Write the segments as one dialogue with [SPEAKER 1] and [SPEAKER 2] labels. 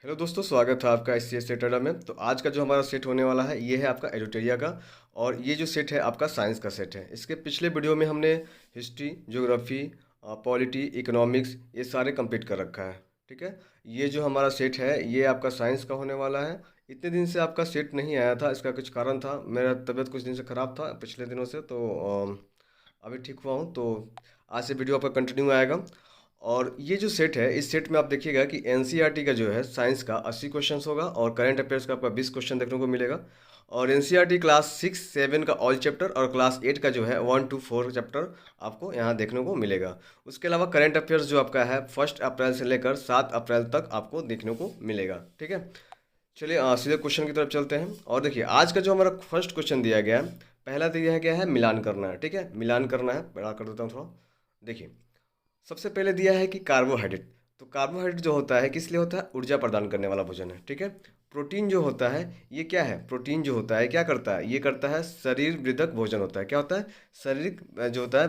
[SPEAKER 1] Hello दोस्तों, स्वागत है आपका इस सेट अड्डा में। तो आज का जो हमारा सेट होने वाला है ये है आपका एडुटेरिया का। और ये जो सेट है आपका साइंस का सेट है। इसके पिछले वीडियो में हमने हिस्ट्री, ज्योग्राफी, पॉलिटी, इकोनॉमिक्स ये सारे कंप्लीट कर रखा है। ठीक है। ये जो हमारा सेट है ये आपका साइंस का होने वाला है। इतने दिन से आपका सेट नहीं आया था, इसका कुछ कारण था। मेरा तबीयत कुछ दिन से ख़राब था पिछले दिनों से, तो अभी ठीक हुआ हूँ। तो आज से वीडियो आपका कंटिन्यू आएगा। और ये जो सेट है इस सेट में आप देखिएगा कि एनसीईआरटी का जो है साइंस का 80 क्वेश्चंस होगा और करंट अफेयर्स का आपका 20 क्वेश्चन देखने को मिलेगा। और एनसीईआरटी क्लास 6, 7 का ऑल चैप्टर और क्लास 8 का जो है 1 to 4 चैप्टर आपको यहाँ देखने को मिलेगा। उसके अलावा करंट अफेयर्स जो आपका है 1 अप्रैल से लेकर 7 अप्रैल तक आपको देखने को मिलेगा। ठीक है। चलिए सीधे क्वेश्चन की तरफ चलते हैं। और देखिए आज का जो हमारा फर्स्ट क्वेश्चन दिया गया है, पहला दिया गया है मिलान करना है। ठीक है, मिलान करना है। बड़ा कर देता हूँ थोड़ा। देखिए सबसे पहले दिया है कि कार्बोहाइड्रेट। तो कार्बोहाइड्रेट जो होता है किस लिए होता है? ऊर्जा प्रदान करने वाला भोजन है। ठीक है। प्रोटीन जो होता है ये क्या है? प्रोटीन जो होता है क्या करता है? ये करता है शरीर वृद्धक भोजन होता है। क्या होता है? शारीरिक जो होता है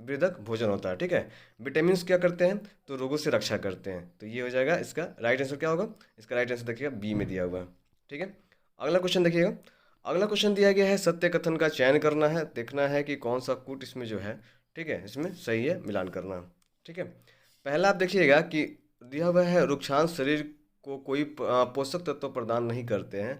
[SPEAKER 1] वृद्धक भोजन होता है। ठीक है। विटामिन्स क्या करते हैं? तो रोगों से रक्षा करते हैं। तो ये हो जाएगा इसका राइट आंसर। क्या होगा इसका राइट आंसर? देखिएगा बी में दिया हुआ है। ठीक है। अगला क्वेश्चन देखिएगा। अगला क्वेश्चन दिया गया है सत्य कथन का चयन करना है, देखना है कि कौन सा कूट इसमें जो है ठीक है इसमें सही है, मिलान करना। ठीक है। पहला आप देखिएगा कि दिया हुआ है वृक्षांश शरीर को कोई पोषक तत्व प्रदान नहीं करते हैं।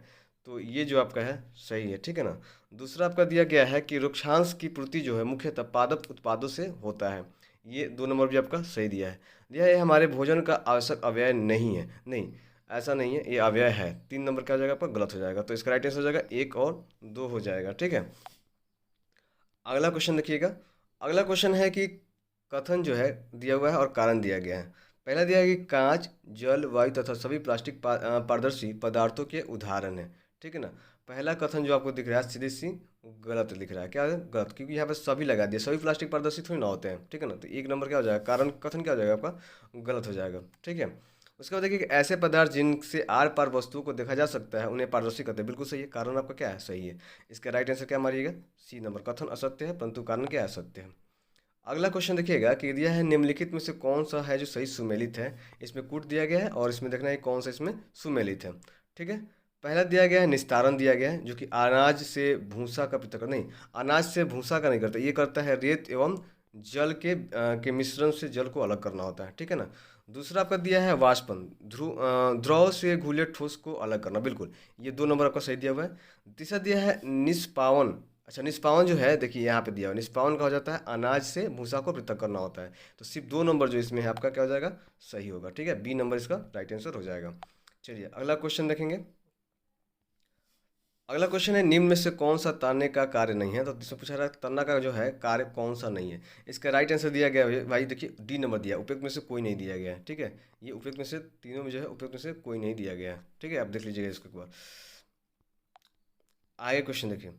[SPEAKER 1] तो ये जो आपका है सही है। ठीक है ना। दूसरा आपका दिया गया है कि वृक्षांश की पूर्ति जो है मुख्यतः पादप उत्पादों से होता है। ये 2 नंबर भी आपका सही दिया है। दिया है हमारे भोजन का आवश्यक अवयव नहीं है। नहीं, ऐसा नहीं है, ये अवयव है। 3 नंबर क्या हो जाएगा आपका? गलत हो जाएगा। तो इसका राइट आंसर हो जाएगा 1 और 2 हो जाएगा। ठीक है। अगला क्वेश्चन देखिएगा। अगला क्वेश्चन है कि कथन जो है दिया हुआ है और कारण दिया गया है। पहला दिया है कि कांच, जल, वायु तथा सभी प्लास्टिक पारदर्शी पदार्थों के उदाहरण है। ठीक है ना। पहला कथन जो आपको दिख रहा है सीधी सी गलत दिख रहा है। क्या है? गलत, क्योंकि यहाँ पे सभी लगा दिया। सभी प्लास्टिक पारदर्शी थोड़ी ना होते हैं। ठीक है ना। तो 1 नंबर क्या हो जाएगा? कारण कथन क्या हो जाएगा आपका? गलत हो जाएगा। ठीक है। उसके बाद देखिए कि ऐसे पदार्थ जिनसे आर पार वस्तुओं को देखा जा सकता है उन्हें पारदर्शी कहते हैं। बिल्कुल सही है। कारण आपका क्या है? सही है। इसका राइट आंसर क्या मारिएगा? C number. कथन असत्य है परंतु कारण क्या है? सत्य है। अगला क्वेश्चन देखिएगा कि दिया है निम्नलिखित में से कौन सा है जो सही सुमेलित है। इसमें कूट दिया गया है और इसमें देखना है कौन सा इसमें सुमेलित है। ठीक है। पहला दिया गया है निस्तारण दिया गया है, जो कि अनाज से भूसा का पृथक्करण नहीं, अनाज से भूसा का नहीं करता, ये करता है रेत एवं जल के मिश्रण से जल को अलग करना होता है। ठीक है ना। दूसरा आपका दिया है वाष्पन, द्रव से घुले ठोस को अलग करना। बिल्कुल, ये 2 नंबर आपका सही दिया हुआ है। तीसरा दिया है निष्पावन। अच्छा, निष्पावन जो है देखिए यहाँ पे दिया हुआ निष्पावन का हो जाता है अनाज से भूसा को पृथक करना होता है। तो सिर्फ 2 नंबर जो इसमें है आपका क्या हो जाएगा? सही होगा। ठीक है। B नंबर इसका राइट आंसर हो जाएगा। चलिए अगला क्वेश्चन देखेंगे। अगला क्वेश्चन है निम्न में से कौन सा तारने का कार्य नहीं है। तो इसमें पूछा रहा है तारना का जो है कार्य कौन सा नहीं है। इसका राइट आंसर दिया गया है भाई, देखिए D नंबर दिया, उपयुक्त में से कोई नहीं दिया गया है। ठीक है। ये उपयुक्त में से तीनों में जो है उपयुक्त में से कोई नहीं दिया गया है। ठीक है, आप देख लीजिएगा इसको एक बार। आगे क्वेश्चन देखिए।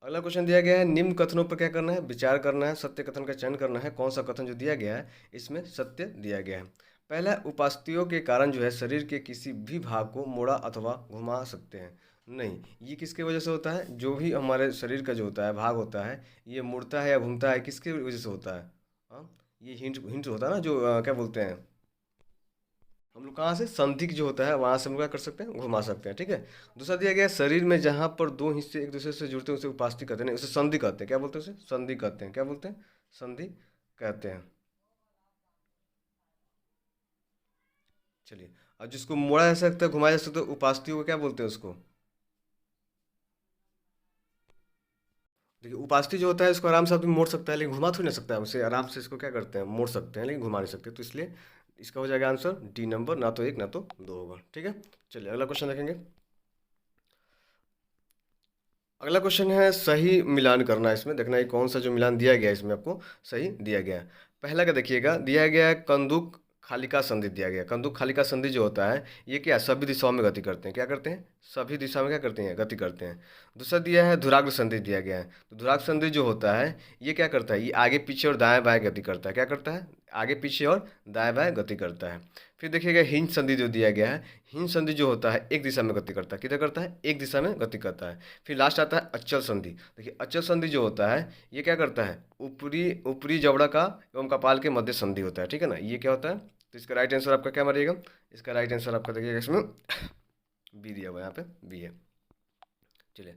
[SPEAKER 1] अगला क्वेश्चन दिया गया है निम्न कथनों पर क्या करना है? विचार करना है, सत्य कथन का चयन करना है। कौन सा कथन जो दिया गया है इसमें सत्य दिया गया है? पहला, उपास्थियों के कारण जो है शरीर के किसी भी भाग को मोड़ा अथवा घुमा सकते हैं। नहीं, ये किसके वजह से होता है? जो भी हमारे शरीर का जो होता है भाग होता है ये मुड़ता है या घूमता है किसकी वजह से होता है? हाँ, ये हिंट हिंट होता है ना, जो क्या बोलते हैं हम लोग, कहाँ से संधि जो होता है वहां से हम क्या कर सकते हैं? घुमा सकते हैं। ठीक है। दूसरा दिया गया है शरीर में जहां पर दो हिस्से एक दूसरे से जुड़ते हैं उसे उपास्थि कहते हैं। नहीं, उसे संधि कहते हैं। क्या बोलते हैं? उसे संधि कहते हैं। क्या बोलते हैं? संधि कहते हैं। चलिए, और जिसको मोड़ा जा सकता है घुमाया जा सकता है उपास्थि को क्या बोलते हैं उसको? देखिए उपास्थि जो होता है इसको आराम से आदमी मोड़ सकता है लेकिन घुमा थोड़ी ना सकता है उसे। आराम से इसको क्या करते हैं? मोड़ सकते हैं लेकिन घुमा नहीं सकते। तो इसलिए इसका हो जाएगा आंसर D नंबर, ना तो 1 ना तो 2 होगा। ठीक है। चलिए अगला क्वेश्चन देखेंगे। अगला क्वेश्चन है सही मिलान करना है। इसमें देखना है कौन सा जो मिलान दिया गया है इसमें आपको सही दिया गया है। पहला क्या देखिएगा, दिया गया है कंदुक खालिका संधि दिया गया है। कंदुक खालिका संधि जो होता है ये क्या है? सभी दिशाओं में गति करते हैं। क्या करते हैं? सभी दिशा में क्या करते हैं? गति करते हैं। दूसरा दिया है धुराग्र संधि दिया गया है। तो धुराग्र संधि जो होता है ये क्या करता है? ये आगे पीछे और दाएं बाएं गति करता है। क्या करता है? आगे पीछे और दाएं बाएं गति करता है। फिर देखिएगा हिंज संधि जो दिया गया है, हिंज संधि जो होता है एक दिशा में गति करता है। किधर करता है? एक दिशा में गति करता है। फिर लास्ट आता है अचल संधि। देखिए अचल संधि जो होता है ये क्या करता है? ऊपरी ऊपरी जबड़ा का एवं कपाल के मध्य संधि होता है। ठीक है ना। ये क्या होता है? तो इसका राइट आंसर आपका क्या मारिएगा, इसका राइट आंसर आपका देखिएगा इसमें बी दिया हुआ है, यहाँ पे बी है। चलिए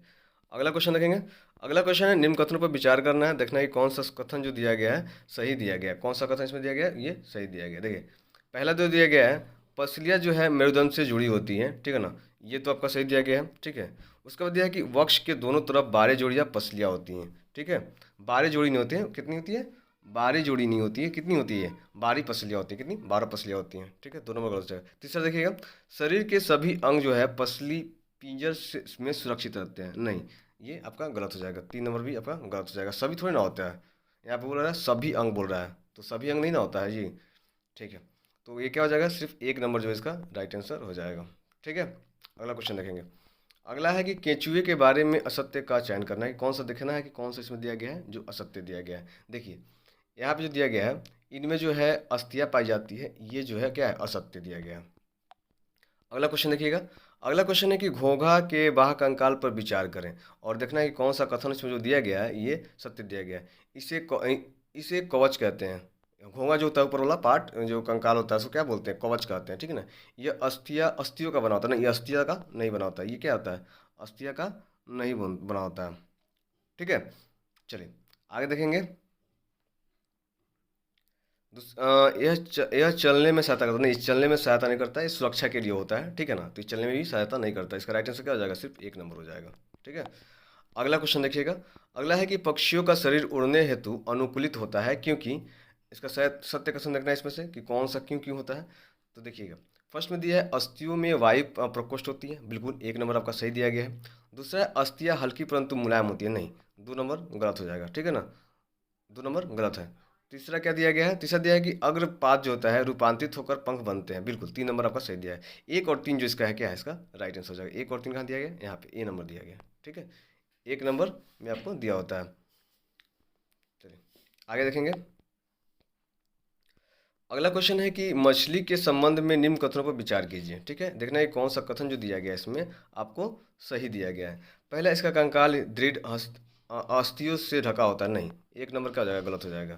[SPEAKER 1] अगला क्वेश्चन देखेंगे। अगला क्वेश्चन है निम्न कथनों पर विचार करना है, देखना है कि कौन सा कथन जो दिया गया है सही दिया गया है। कौन सा कथन इसमें दिया गया है, ये सही दिया गया है। देखिए पहला जो दिया गया है, पसलियाँ जो है मेरुदंड से जुड़ी होती हैं, ठीक है ना, ये तो आपका सही दिया गया है, ठीक है। उसके बाद दिया है कि वक्ष के दोनों तरफ 12 जोड़ियाँ पसलियाँ होती हैं, ठीक है। 12 जोड़ी नहीं होती है, कितनी होती है, 12 जोड़ी नहीं होती है, कितनी होती है, 12 पसलियाँ होती है, कितनी, 12 पसलियाँ होती हैं, ठीक है। दोनों में गलत हो जाएगा। तीसरा देखिएगा, शरीर के सभी अंग जो है पसली पिंजर से में सुरक्षित रहते हैं, नहीं, ये आपका गलत हो जाएगा। 3 नंबर भी आपका गलत हो जाएगा। सभी थोड़ी ना होता है, यहाँ पे बोल रहा है सभी अंग बोल रहा है, तो सभी अंग नहीं ना होता है जी, ठीक है। तो ये क्या हो जाएगा, सिर्फ 1 नंबर जो है इसका राइट आंसर हो जाएगा, ठीक है। अगला क्वेश्चन देखेंगे। अगला है कि केंचुए के बारे में असत्य का चयन करना है कि कौन सा, देखना है कि कौन सा इसमें दिया गया है जो असत्य दिया गया है। देखिए यहाँ पे जो दिया गया है, इनमें जो है अस्थियाँ पाई जाती है, ये जो है क्या है, असत्य दिया गया है। अगला क्वेश्चन देखिएगा। अगला क्वेश्चन है कि घोंघा के बाह कंकाल पर विचार करें और देखना है कि कौन सा कथन इसमें जो दिया गया है ये सत्य दिया गया है। इसे कवच कहते हैं। घोंघा जो होता है ऊपर वाला पार्ट जो कंकाल होता है उसको क्या बोलते हैं, कवच कहते हैं, ठीक है ना। ये अस्थियों का बना होता है ना, ये अस्थिया का नहीं बना होता है, ये क्या होता है, अस्थिया का नहीं बना होता है, ठीक है। चलिए आगे देखेंगे। यह चलने में सहायता करता नहीं, चलने में सहायता नहीं करता, ये सुरक्षा के लिए होता है, ठीक है ना। तो ये चलने में भी सहायता नहीं करता, इसका राइट आंसर क्या हो जाएगा, सिर्फ 1 नंबर हो जाएगा, ठीक है। अगला क्वेश्चन देखिएगा। अगला है कि पक्षियों का शरीर उड़ने हेतु अनुकूलित होता है क्योंकि, इसका शायद सत्य कथन देखना है इसमें से कि कौन सा क्यों क्यों होता है। तो देखिएगा फर्स्ट में दिया है अस्थियों में वायु प्रकोष्ठ होती है, बिल्कुल 1 नंबर आपका सही दिया गया है। दूसरा है अस्थियाँ हल्की परंतु मुलायम होती है, नहीं, 2 नंबर गलत हो जाएगा, ठीक है ना, 2 नंबर गलत है। तीसरा क्या दिया गया है, तीसरा दिया है कि अग्रपाद जो होता है रूपांतरित होकर पंख बनते हैं, बिल्कुल 3 नंबर आपका सही दिया है। 1 और 3 जो इसका है क्या है, इसका राइट आंसर हो जाएगा। 1 और 3 कहाँ दिया गया, यहाँ पे ए नंबर दिया गया, ठीक है। 1 नंबर में आपको दिया होता है। चलिए आगे देखेंगे। अगला क्वेश्चन है कि मछली के संबंध में निम्न कथनों पर विचार कीजिए, ठीक है। देखना है कौन सा कथन जो दिया गया है इसमें आपको सही दिया गया है। पहला, इसका कंकाल दृढ़ अस्थियों से ढका होता है, नहीं, 1 नंबर क्या हो जाएगा, गलत हो जाएगा।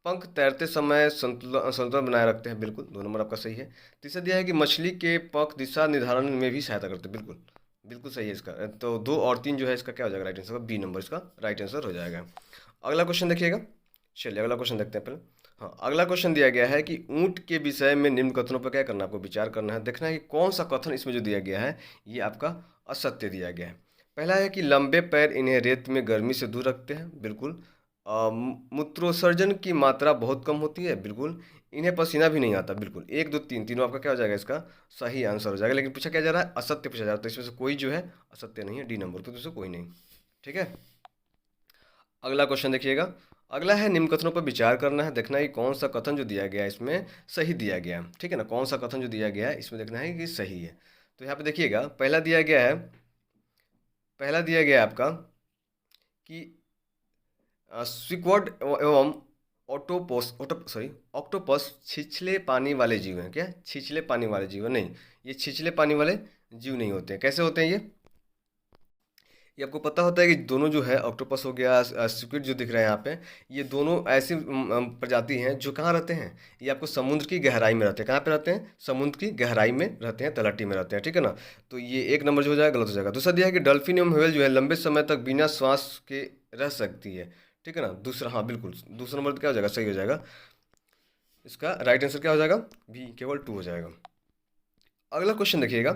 [SPEAKER 1] पंख तैरते समय संतुलन संतुलन बनाए रखते हैं, बिल्कुल 2 नंबर आपका सही है। तीसरा दिया है कि मछली के पंख दिशा निर्धारण में भी सहायता करते हैं, बिल्कुल बिल्कुल सही है इसका। तो 2 और 3 जो है इसका क्या हो जाएगा, राइट आंसर बी नंबर इसका राइट आंसर हो जाएगा। अगला क्वेश्चन देखिएगा। चलिए अगला क्वेश्चन देखते हैं पहले। हाँ, अगला क्वेश्चन दिया गया है कि ऊंट के विषय में निम्न कथनों पर क्या करना है, आपको विचार करना है। देखना है कि कौन सा कथन इसमें जो दिया गया है ये आपका असत्य दिया गया है। पहला है कि लंबे पैर इन्हें रेत में गर्मी से दूर रखते हैं, बिल्कुल। मूत्रोत्सर्जन की मात्रा बहुत कम होती है, बिल्कुल। इन्हें पसीना भी नहीं आता, बिल्कुल। 1 2 3 तीनों आपका क्या हो जाएगा, इसका सही आंसर हो जाएगा। लेकिन पूछा क्या जा रहा है, असत्य पूछा जा रहा है, तो इसमें से कोई जो है असत्य नहीं है, डी नंबर पर, तो कोई नहीं, ठीक है। अगला क्वेश्चन देखिएगा। अगला है निम्न कथनों पर विचार करना है, देखना है कि कौन सा कथन जो दिया गया है इसमें सही दिया गया है, ठीक है ना। कौन सा कथन जो दिया गया है इसमें देखना है कि सही है। तो यहाँ पे देखिएगा पहला दिया गया है, पहला दिया गया है आपका कि स्क्विड एवं ऑक्टोपस छिछले पानी वाले जीव हैं, क्या छिछले पानी वाले जीव हैं, नहीं, ये छिछले पानी वाले जीव नहीं होते हैं। कैसे होते हैं ये आपको पता होता है कि दोनों जो है ऑक्टोपस हो गया, स्क्विड जो दिख रहा है यहाँ पे, ये दोनों ऐसी प्रजाति हैं जो कहाँ रहते हैं, ये आपको समुद्र की गहराई में रहते हैं। कहाँ पे रहते हैं, समुद्र की गहराई में रहते हैं, तलहटी में रहते हैं, ठीक है ना। तो ये 1 नंबर जो हो जाएगा गलत हो जाएगा। दूसरा दिया है कि डल्फिन एवं व्हेल जो है लंबे समय तक बिना श्वास के रह सकती है, ठीक है ना। दूसरा, हाँ बिल्कुल, दूसरा नंबर क्या हो जाएगा, सही हो जाएगा। इसका राइट आंसर क्या हो जाएगा, बी केवल 2 हो जाएगा। अगला क्वेश्चन देखिएगा।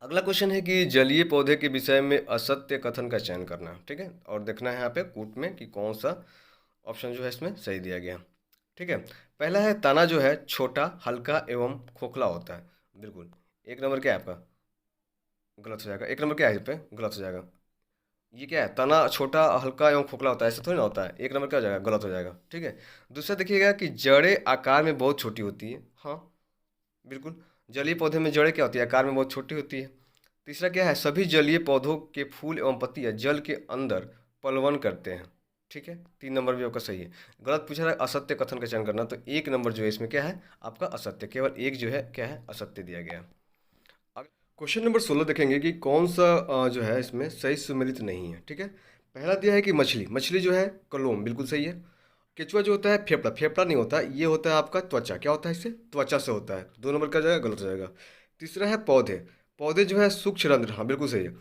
[SPEAKER 1] अगला क्वेश्चन है कि जलीय पौधे के विषय में असत्य कथन का चयन करना, ठीक है। और देखना है यहाँ पे कूट में कि कौन सा ऑप्शन जो है इसमें सही दिया गया, ठीक है। पहला है तना जो है छोटा हल्का एवं खोखला होता है, बिल्कुल। 1 नंबर क्या है आपका, गलत हो जाएगा। 1 नंबर क्या है इस पे, गलत हो जाएगा। ये क्या है, तना छोटा हल्का एवं खोखला होता है, ऐसा थोड़ी ना होता है। 1 नंबर क्या हो जाएगा, गलत हो जाएगा, ठीक है। दूसरा देखिएगा कि जड़ें आकार में बहुत छोटी होती है, हाँ बिल्कुल। जलीय पौधे में जड़ें क्या होती है, आकार में बहुत छोटी होती है। तीसरा क्या है, सभी जलीय पौधों के फूल एवं पत्तियां जल के अंदर पलवन करते हैं, ठीक है। 3 नंबर भी आपका सही है। गलत पूछा रहा है असत्य कथन का चयन करना, तो 1 नंबर जो है इसमें क्या है आपका असत्य, केवल 1 जो है क्या है असत्य दिया गया। क्वेश्चन नंबर 16 देखेंगे कि कौन सा जो है इसमें सही सुमेलित नहीं है, ठीक है। पहला दिया है कि मछली, मछली जो है कलोम, बिल्कुल सही है। केचुआ जो होता है फेफड़ा, फेफड़ा नहीं होता, ये होता है आपका त्वचा। क्या होता है इससे? त्वचा से होता है। 2 नंबर का जाएगा, गलत हो जाएगा। तीसरा है पौधे। पौधे जो है सूक्ष्म रंध्र, हाँ बिल्कुल सही है।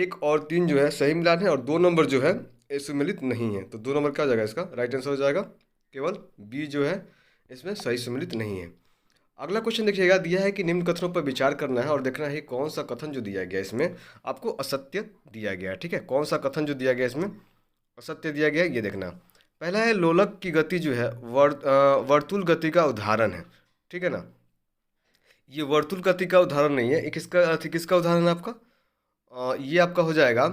[SPEAKER 1] 1 और 3 जो है सही मिलान है, और 2 नंबर जो है ये सुमेलित नहीं है। तो 2 नंबर क्या हो जाएगा इसका? राइट आंसर हो जाएगा। केवल बी जो है इसमें सही सुमेलित नहीं है। अगला क्वेश्चन देखिएगा, दिया है कि निम्न कथनों पर विचार करना है और देखना है कौन सा कथन जो दिया गया इसमें आपको असत्य दिया गया है। ठीक है, कौन सा कथन जो दिया गया इसमें असत्य दिया गया है, ये देखना। पहला है लोलक की गति जो है वर्तुल गति का उदाहरण है। ठीक है ना, ये वर्तुल गति का उदाहरण नहीं है। एक किसका किसका उदाहरण है आपका? ये आपका हो जाएगा,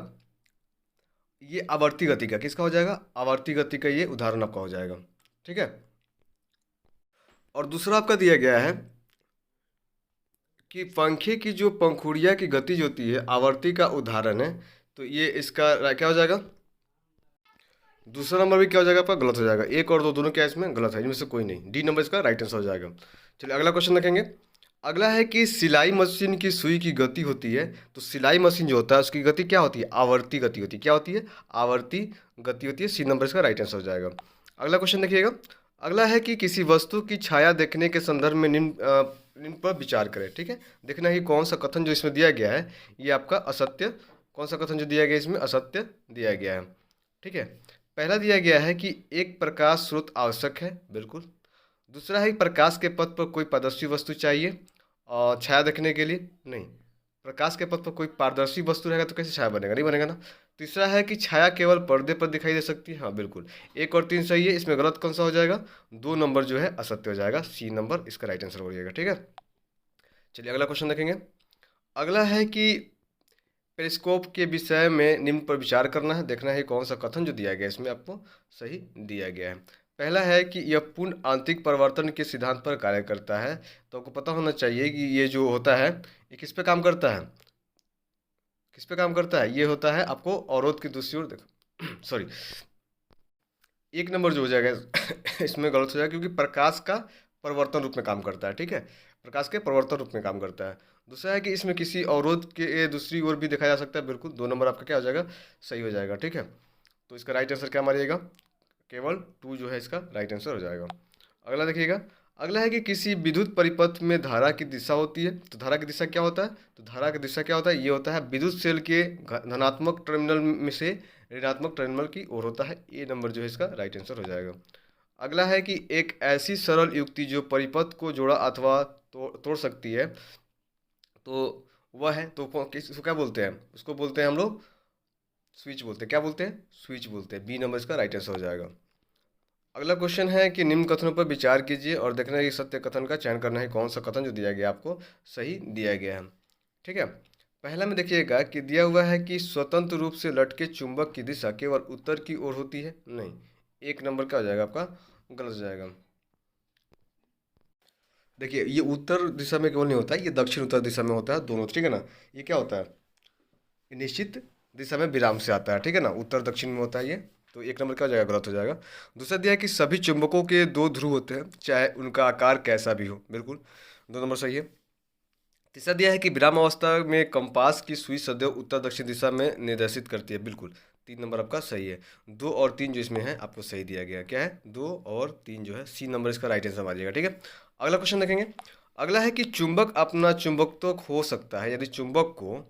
[SPEAKER 1] ये आवर्ती गति का। किसका हो जाएगा? आवर्ती गति का ये उदाहरण आपका हो जाएगा। ठीक है, और दूसरा आपका दिया गया है कि पंखे की जो पंखुड़िया की गति जो होती है आवर्ती का उदाहरण है। तो ये इसका क्या हो जाएगा? दूसरा नंबर भी क्या हो जाएगा आपका? गलत हो जाएगा। 1 और 2 दोनों क्या है इसमें? गलत है, इनमें से कोई नहीं। डी नंबर इसका राइट आंसर हो जाएगा। चलिए अगला क्वेश्चन देखेंगे। अगला है कि सिलाई मशीन की सुई की गति होती है। तो सिलाई मशीन जो होता है उसकी गति क्या होती है? आवर्ती गति होती है। क्या होती है? आवर्ती गति होती है। सी नंबर इसका राइट आंसर हो जाएगा। अगला क्वेश्चन देखिएगा। अगला है कि किसी वस्तु की छाया देखने के संदर्भ में निम्न पर विचार करें। ठीक है, देखना ही कौन सा कथन जो इसमें दिया गया है ये आपका असत्य, कौन सा कथन जो दिया गया है इसमें असत्य दिया गया है। ठीक है, पहला दिया गया है कि एक प्रकाश स्रोत आवश्यक है, बिल्कुल। दूसरा है कि प्रकाश के पथ पर कोई पारदर्शी वस्तु चाहिए और छाया देखने के लिए, नहीं। प्रकाश के पथ पर कोई पारदर्शी वस्तु रहेगा तो कैसे छाया बनेगा? नहीं बनेगा ना। तीसरा है कि छाया केवल पर्दे पर दिखाई दे सकती है, हाँ बिल्कुल। 1 और 3 सही है, इसमें गलत कौन सा हो जाएगा? 2 नंबर जो है असत्य हो जाएगा। सी नंबर इसका राइट आंसर हो जाएगा। ठीक है, चलिए अगला क्वेश्चन देखेंगे। अगला है कि पेरिस्कोप के विषय में निम्न पर विचार करना है, देखना है कौन सा कथन जो दिया गया है इसमें आपको सही दिया गया है। पहला है कि यह पूर्ण आंतरिक परिवर्तन के सिद्धांत पर कार्य करता है। तो आपको पता होना चाहिए कि ये जो होता है ये किस पे काम करता है? किस पे काम करता है? ये होता है आपको अवरोध की दूसरी ओर देखो सॉरी, 1 नंबर जो हो जाएगा इसमें गलत हो जाएगा, क्योंकि प्रकाश का परिवर्तन रूप में काम करता है। ठीक है, प्रकाश के परिवर्तन रूप में काम करता है। दूसरा है कि इसमें किसी अवरोध के दूसरी ओर भी देखा जा सकता है, बिल्कुल। 2 नंबर आपका क्या हो जाएगा? सही हो जाएगा। ठीक है, तो इसका राइट आंसर क्या मारिएगा? केवल 2 जो है इसका राइट आंसर हो जाएगा। अगला देखिएगा। अगला है कि किसी विद्युत परिपथ में धारा की दिशा होती है। तो धारा की दिशा क्या होता है? तो धारा की दिशा क्या होता है? ये होता है विद्युत सेल के धनात्मक टर्मिनल में से ऋणात्मक टर्मिनल की ओर होता है। ए नंबर जो है इसका राइट आंसर हो जाएगा। अगला है कि एक ऐसी सरल युक्ति जो परिपथ को जोड़ा अथवा तोड़ सकती है, तो वह है, तो इसको क्या बोलते हैं? उसको बोलते हैं हम लोग स्विच बोलते हैं। क्या बोलते हैं? स्विच बोलते हैं। बी नंबर इसका राइट आंसर हो जाएगा। अगला क्वेश्चन है कि निम्न कथनों पर विचार कीजिए और देखना है कि सत्य कथन का चयन करना है कौन सा कथन जो दिया गया आपको सही दिया गया है। ठीक है, पहला में देखिएगा कि दिया हुआ है कि स्वतंत्र रूप से लटके चुंबक की दिशा केवल उत्तर की ओर होती है, नहीं। 1 नंबर क्या हो जाएगा आपका? गलत हो जाएगा। देखिए ये उत्तर दिशा में केवल नहीं होता है, ये दक्षिण उत्तर दिशा में होता है, दोनों। ठीक है ना, ये क्या होता है? ये निश्चित दिशा में विराम से आता है। ठीक है ना, उत्तर दक्षिण में होता है ये। तो 1 नंबर क्या हो जाएगा? गलत हो जाएगा। दूसरा दिया है कि सभी चुंबकों के 2 ध्रुव होते हैं चाहे उनका आकार कैसा भी हो, बिल्कुल। 2 नंबर सही है। तीसरा दिया है कि विराम अवस्था में कंपास की सुई सदैव उत्तर दक्षिण दिशा में निर्देशित करती है, बिल्कुल। 3 नंबर आपका सही है। 2 और 3 जो इसमें है आपको सही दिया गया। क्या है? 2 और 3 जो है सी नंबर इसका राइट आंसर मारिएगा। ठीक है, अगला क्वेश्चन देखेंगे। अगला है कि चुंबक अपना चुंबकत्व खो सकता है यदि चुंबक को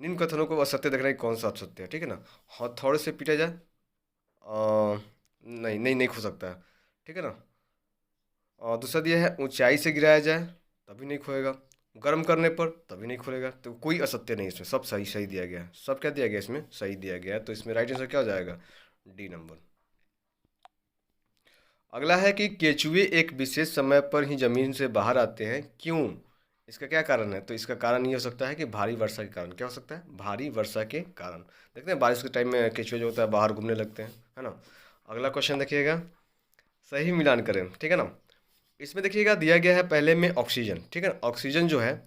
[SPEAKER 1] निम्न कथनों को असत्य देखना है कौन सा असत्य है। ठीक है ना, हथौड़े से पीटा जाए, नहीं नहीं नहीं खो सकता है। ठीक है ना, और दूसरा दिया है ऊंचाई से गिराया जाए तभी नहीं खोएगा, गर्म करने पर तभी नहीं खुलेगा। तो कोई असत्य नहीं इसमें, सब सही सही दिया गया है। सब क्या दिया गया इसमें? सही दिया गया है। तो इसमें राइट आंसर क्या हो जाएगा? D number. अगला है कि केचुए एक विशेष समय पर ही जमीन से बाहर आते हैं, क्यों? इसका क्या कारण है? तो इसका कारण ये हो सकता है कि भारी वर्षा के कारण। क्या हो सकता है? भारी वर्षा के कारण। देखते हैं बारिश के टाइम में केचुए जो होता है बाहर घूमने लगते हैं, है ना। अगला क्वेश्चन देखिएगा, सही मिलान करें। ठीक है ना, इसमें देखिएगा दिया गया है पहले में ऑक्सीजन। ठीक है, ऑक्सीजन जो है,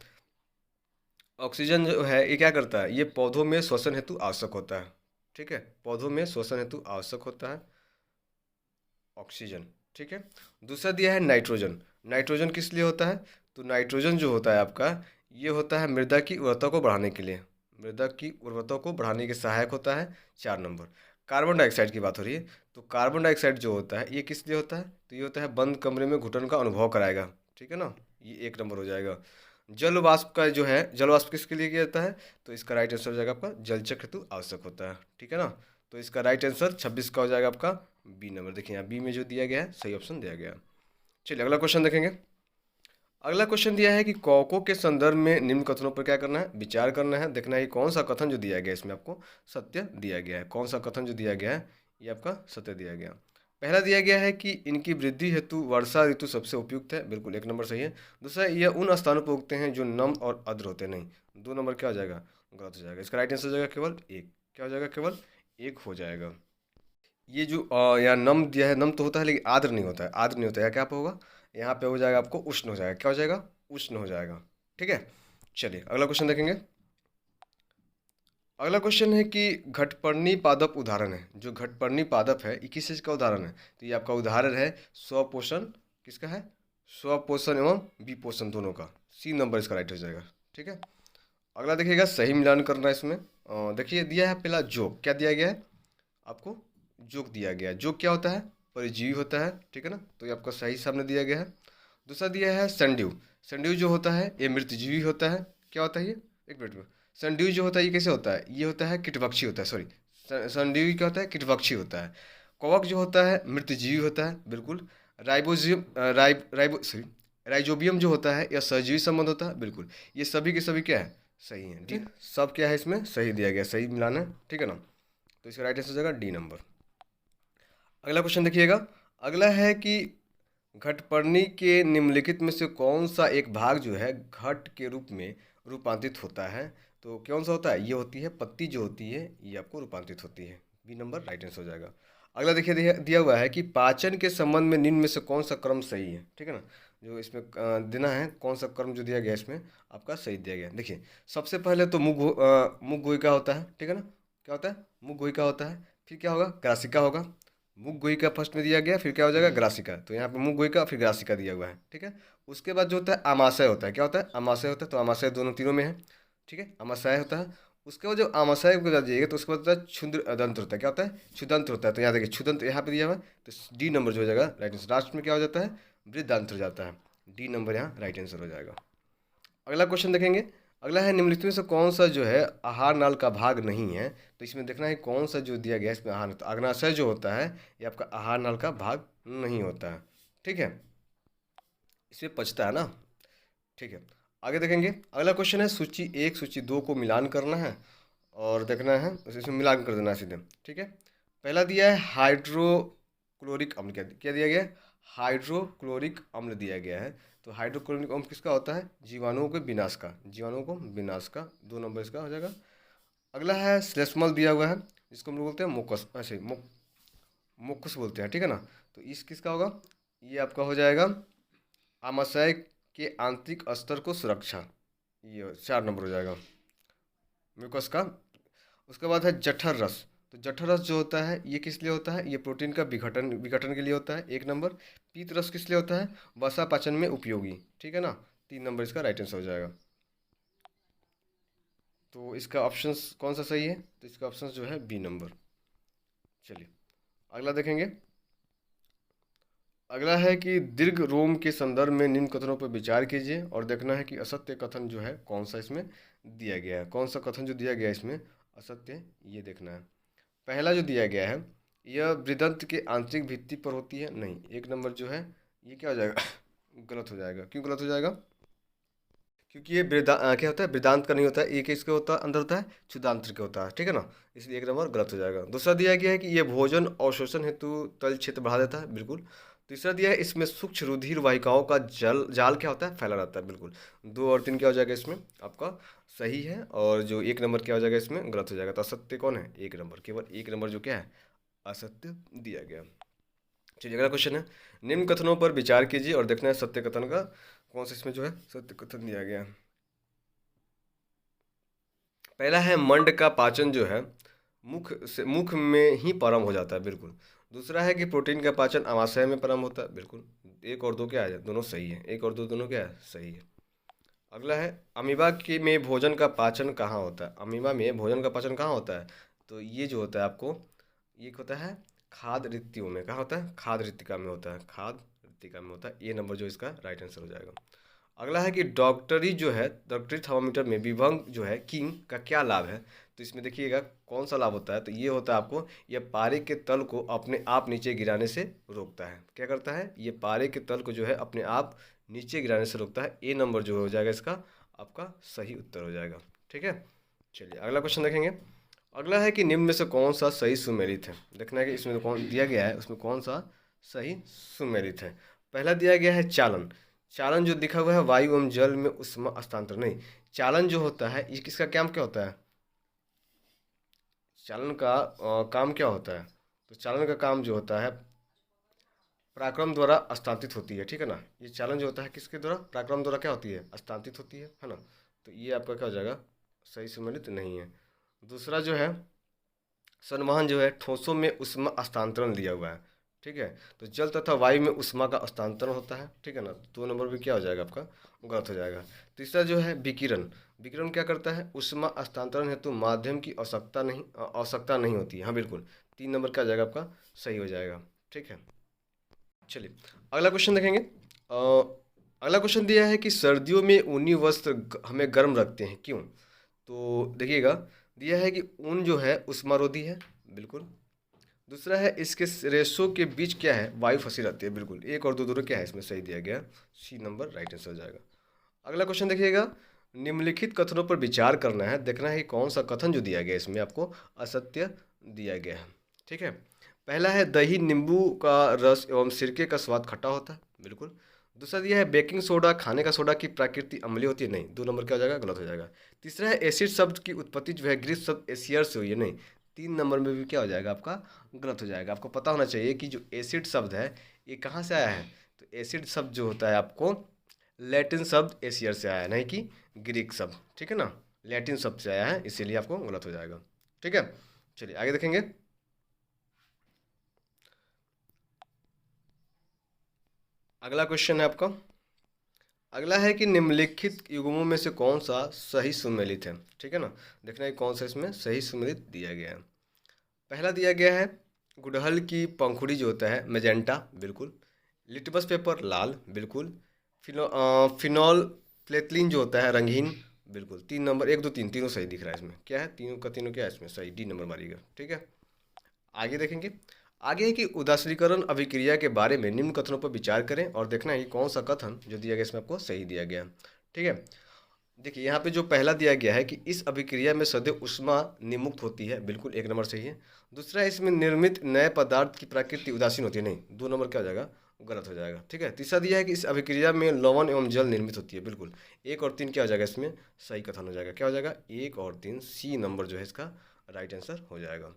[SPEAKER 1] ऑक्सीजन जो है ये क्या करता है? ये पौधों में श्वसन हेतु आवश्यक होता है। ठीक है, पौधों में श्वसन हेतु आवश्यक होता है ऑक्सीजन। ठीक है, दूसरा दिया है नाइट्रोजन। नाइट्रोजन किस लिए होता है? तो नाइट्रोजन जो होता है आपका ये होता है मृदा की उर्वरता को बढ़ाने के लिए, मृदा की उर्वरता को बढ़ाने के सहायक होता है। 4 नंबर। कार्बन डाइऑक्साइड की बात हो रही है। तो कार्बन डाइऑक्साइड जो होता है ये किस लिए होता है? तो ये होता है बंद कमरे में घुटन का अनुभव कराएगा, ठीक है ना। ये एक नंबर हो जाएगा। जल वाष्प का जो है, जल वाष्प किसके लिए किया जाता है? तो इसका राइट आंसर हो जाएगा आपका जल चक्र हेतु आवश्यक होता है, ठीक है ना। तो इसका राइट आंसर 26 का हो जाएगा आपका बी नंबर। देखिए यहाँ बी में जो दिया गया है सही ऑप्शन दिया गया है। चलिए अगला क्वेश्चन देखेंगे। अगला क्वेश्चन दिया है कि कौकों के संदर्भ में निम्न कथनों पर क्या करना है? विचार करना है। देखना है कि कौन सा कथन जो दिया गया है इसमें आपको सत्य दिया गया है। कौन सा कथन जो दिया गया है ये आपका सत्य दिया गया। पहला दिया गया है कि इनकी वृद्धि हेतु वर्षा ऋतु सबसे उपयुक्त है, बिल्कुल एक नंबर सही है। दूसरा, यह उन स्थानों पर उगते हैं जो नम और आर्द्र होते हैं, नहीं, दो नंबर क्या हो जाएगा? गलत हो जाएगा। इसका राइट आंसर हो जाएगा केवल एक। क्या हो जाएगा? केवल एक हो जाएगा। ये जो यहाँ नम दिया है, नम तो होता है लेकिन आर्द्र नहीं होता है, आर्द्र नहीं होता है। क्या पे होगा? यहाँ पे हो जाएगा आपको उष्ण हो जाएगा। क्या हो जाएगा? उष्ण हो जाएगा, ठीक है। चलिए अगला क्वेश्चन देखेंगे। अगला क्वेश्चन है कि घटपर्णी पादप उदाहरण है। जो घटपर्णी पादप है ये किस चीज़ का उदाहरण है? तो ये आपका उदाहरण है स्वपोषण। किसका है? स्वपोषण एवं विपोषण दोनों का। सी नंबर इसका राइट हो जाएगा, ठीक है। अगला देखिएगा, सही मिलान करना है इसमें। देखिए दिया है पहला जोक। क्या दिया गया है आपको? जोक दिया गया है। जोक क्या होता है? परजीवी होता है, ठीक है ना। तो ये आपका सही सामने दिया गया है। दूसरा दिया है संड्यू। संड्यू जो होता है ये मृतजीवी होता है। क्या होता है ये? एक मिनट में। संड्यू जो होता है ये कैसे होता है? ये होता है कीटभक्षी होता है, सॉरी। संड्यू क्या होता है? कीटभक्षी होता है। कवक जो होता है मृतजीवी होता है, बिल्कुल। राइबोजियम सॉरी, राइजोबियम जो होता है यह सहजीवी संबंध होता है, बिल्कुल। ये सभी के सभी क्या है? सही है। डी सब क्या है इसमें सही दिया गया, सही मिलाना है, ठीक है ना। तो इसका राइट आंसर हो जाएगा डी नंबर। अगला क्वेश्चन देखिएगा। अगला है कि घटपर्णी के निम्नलिखित में से कौन सा एक भाग जो है घट के रूप में रूपांतरित होता है? तो कौन सा होता है? ये होती है पत्ती जो होती है ये आपको रूपांतरित होती है। बी नंबर राइट आंसर हो जाएगा। अगला देखिए दिया हुआ है कि पाचन के संबंध में निम्न में से कौन सा क्रम सही है, ठीक है ना। जो इसमें देना है कौन सा क्रम जो दिया गया है इसमें आपका सही दिया गया है। देखिए सबसे पहले तो मुख गोइका होता है, ठीक है ना। क्या होता है? मुख गोइका होता है। फिर क्या होगा? ग्रासिका होगा। मुख गोइका फर्स्ट में दिया गया, फिर क्या हो जाएगा? ग्रासिका। तो यहाँ पे मुख गोइका फिर ग्रासिका दिया हुआ है, ठीक है। उसके बाद जो होता है आमाशय होता है। क्या होता है? आमाशय होता है। तो आमाशय दोनों तीनों में है, ठीक है। आमाशय होता है। उसके बाद जब आमाशय को जाइएगा तो उसके बाद होता है क्षुद्र दंत्र होता है। क्या होता है? क्षुदंत्र होता है। तो यहाँ देखिए क्षुदंत्र यहाँ पे दिया हुआ है, तो डी नंबर जो हो जाएगा राइट आंसर। लास्ट में क्या हो जाता है? वृद्धांत्र हो जाता है। डी नंबर यहाँ राइट आंसर हो जाएगा। अगला क्वेश्चन देखेंगे। अगला है निम्नलिखित में से कौन सा जो है आहार नाल का भाग नहीं है? तो इसमें देखना है कौन सा जो दिया गया है इसमें आहार, तो अग्नाशय जो होता है ये आपका आहार नाल का भाग नहीं होता है, ठीक है। इसमें पचता है ना, ठीक है। आगे देखेंगे। अगला क्वेश्चन है सूची एक सूची दो को मिलान करना है और देखना है इसमें मिलान कर देना है सीधे, ठीक है। पहला दिया है हाइड्रोक्लोरिक अम्ल। क्या दिया गया है? हाइड्रोक्लोरिक अम्ल दिया गया है। तो हाइड्रोक्लोरिक अम्ल किसका होता है? जीवाणुओं के विनाश का, जीवाणुओं को विनाश का। दो नंबर इसका हो जाएगा। अगला है श्लेष्मल दिया हुआ है जिसको हम लोग बोलते हैं मुकस, ऐसे मुकुस बोलते हैं, ठीक है ना। तो इस किसका होगा? ये आपका हो जाएगा आमाशय के आंतरिक स्तर को सुरक्षा। ये 4 नंबर हो जाएगा म्यूकस का। उसके बाद है जठर रस। तो जठर रस जो होता है ये किस लिए होता है? ये प्रोटीन का विघटन विघटन के लिए होता है, एक नंबर। पीत रस किस लिए होता है? वसा पाचन में उपयोगी, ठीक है ना। 3 नंबर इसका राइट आंसर हो जाएगा। तो इसका ऑप्शंस कौन सा सही है? तो इसका ऑप्शन जो है बी नंबर। चलिए अगला देखेंगे। अगला है कि दीर्घ रोम के संदर्भ में निम्न कथनों पर विचार कीजिए और देखना है कि असत्य कथन जो है कौन सा इसमें दिया गया है। कौन सा कथन जो दिया गया है इसमें असत्य, ये देखना है। पहला जो दिया गया है यह वृदंत के आंतरिक भित्ति पर होती है, नहीं, एक नंबर जो है ये क्या हो जाएगा? गलत हो जाएगा। क्यों गलत हो जाएगा? क्योंकि ये क्या होता है? वृदांत का नहीं होता है, ये किसके होता है? अंदर होता है क्षुदांत्र के होता है, ठीक है ना। इसलिए एक नंबर गलत हो जाएगा। दूसरा दिया गया है कि ये भोजन अवशोषण हेतु तल क्षेत्र बढ़ा देता है, बिल्कुल। तीसरा दिया है इसमें सूक्ष्म रुधिर वाहिकाओं का जल जाल क्या होता है? फैला रहता है, बिल्कुल। 2 और 3 क्या हो जाएगा इसमें आपका सही है, और जो एक नंबर क्या हो जाएगा इसमें गलत हो जाएगा। तो असत्य कौन है? एक नंबर, केवल एक नंबर जो क्या है असत्य दिया गया। चलिए अगला क्वेश्चन है, निम्न कथनों पर विचार कीजिए और देखना है सत्य कथन का कौन सा इसमें जो है सत्य कथन दिया गया है। पहला है मंड का पाचन जो है मुख में ही परम हो जाता है, बिल्कुल। दूसरा है कि प्रोटीन का पाचन आमाशय में परम होता है, बिल्कुल। एक और दो क्या है? दोनों सही है। एक और दो दोनों क्या है? सही है। अगला है अमीबा के में भोजन का पाचन कहाँ होता है? अमीबा में भोजन का पाचन कहाँ होता है? तो ये जो होता है आपको ये होता है खाद रिक्तियों में, कहाँ होता है, खाद रिक्तिका में होता है, खाद रिक्तिका में होता है। ये नंबर जो इसका राइट आंसर हो जाएगा। अगला है कि डॉक्टरी जो है, डॉक्टरी थर्मामीटर में विभंग जो है किंग का क्या लाभ है। तो इसमें देखिएगा कौन सा लाभ होता है, तो ये होता है आपको, ये पारे के तल को अपने आप नीचे गिराने से रोकता है। क्या करता है, ये पारे के तल को जो है अपने आप नीचे गिराने से रोकता है। ए नंबर जो हो जाएगा इसका आपका सही उत्तर हो जाएगा। ठीक है, चलिए अगला क्वेश्चन देखेंगे। अगला है कि निम्न में से कौन सा सही सुमेलित है। देखना है कि इसमें कौन दिया गया है, उसमें कौन सा सही सुमेलित है। पहला दिया गया है चालन। चालन जो दिखा हुआ है वायु एवं जल में उष्मा हस्तांतरण, नहीं, चालन जो होता है ये किसका काम क्या होता है, चालन का काम क्या होता है। तो चालन का काम जो होता है पराक्रम द्वारा हस्तांतरित होती है। ठीक है ना, ये चालन जो होता है किसके द्वारा, पराक्रम द्वारा क्या होती है, हस्तांतरित होती है ना। तो ये आपका क्या हो जाएगा, सही सम्मिलित नहीं है। दूसरा जो है संवहन जो है ठोसों में उष्मा हस्तांतरण दिया हुआ है। ठीक है, तो जल तथा वायु में उष्मा का हस्तांतरण होता है। ठीक है ना, 2 नंबर भी क्या हो जाएगा आपका, गलत हो जाएगा। तीसरा जो है विकिरण, विकिरण क्या करता है, उष्मा हस्तांतरण हेतु माध्यम की आवश्यकता नहीं होती है। हाँ बिल्कुल, 3 नंबर क्या हो जाएगा आपका, सही हो जाएगा। ठीक है, चलिए अगला क्वेश्चन देखेंगे। अगला क्वेश्चन दिया है कि सर्दियों में ऊनी वस्त्र हमें गर्म रखते हैं, क्यों। तो देखिएगा दिया है कि ऊन जो है उष्मारोधी है, बिल्कुल। दूसरा है इसके रेशों के बीच क्या है, वायु फंसी रहती है, बिल्कुल। एक और दो दोनों क्या है इसमें सही दिया गया, सी नंबर राइट आंसर हो जाएगा। अगला क्वेश्चन देखिएगा, निम्नलिखित कथनों पर विचार करना है, देखना है कि कौन सा कथन जो दिया गया है इसमें आपको असत्य दिया गया है। ठीक है, पहला है दही नींबू का रस एवं सिरके का स्वाद खट्टा होता है, बिल्कुल। दूसरा दिया है बेकिंग सोडा खाने का सोडा की प्रकृति अम्लीय होती है, नहीं, 2 नंबर क्या हो जाएगा, गलत हो जाएगा। तीसरा है एसिड शब्द की उत्पत्ति जो है ग्रीक शब्द एसियर से हुई है, नहीं, 3 नंबर में भी क्या हो जाएगा आपका, गलत हो जाएगा। आपको पता होना चाहिए कि जो एसिड शब्द है ये कहाँ से आया है। तो एसिड शब्द जो होता है आपको लैटिन शब्द एशियर से आया है, नहीं कि ग्रीक शब्द। ठीक है ना, लैटिन शब्द से आया है, इसीलिए आपको गलत हो जाएगा। ठीक है, चलिए आगे देखेंगे। अगला क्वेश्चन है आपका, अगला है कि निम्नलिखित युग्मों में से कौन सा सही सुमेलित है। ठीक है ना, देखना है कौन सा इसमें सही सुमेलित दिया गया है। पहला दिया गया है गुड़हल की पंखुड़ी जो होता है मैजेंटा, बिल्कुल। लिटमस पेपर लाल, बिल्कुल। फिनॉल प्लेथलिन जो होता है रंगीन, बिल्कुल। 3 नंबर, 1 2 3 तीनों सही दिख रहा है इसमें, क्या है, तीनों का तीनों क्या है इसमें सही, डी नंबर मारिएगा। ठीक है, आगे देखेंगे। आगे है कि उदासीकरण अभिक्रिया के बारे में निम्न कथनों पर विचार करें और देखना है कि कौन सा कथन जो दिया गया इसमें आपको सही दिया गया। ठीक है, देखिए यहाँ पे जो पहला दिया गया है कि इस अभिक्रिया में सदैव ऊष्मा निमुक्त होती है, बिल्कुल 1 नंबर सही है। दूसरा है इसमें निर्मित नए पदार्थ की प्रकृति उदासीन होती है, नहीं, 2 नंबर क्या हो जाएगा, गलत हो जाएगा। ठीक है, तीसरा दिया है कि इस अभिक्रिया में लवण एवं जल निर्मित होती है, बिल्कुल। 1 और 3 क्या हो जाएगा इसमें सही कथन हो जाएगा, क्या हो जाएगा, 1 और 3, सी नंबर जो है इसका राइट आंसर हो जाएगा।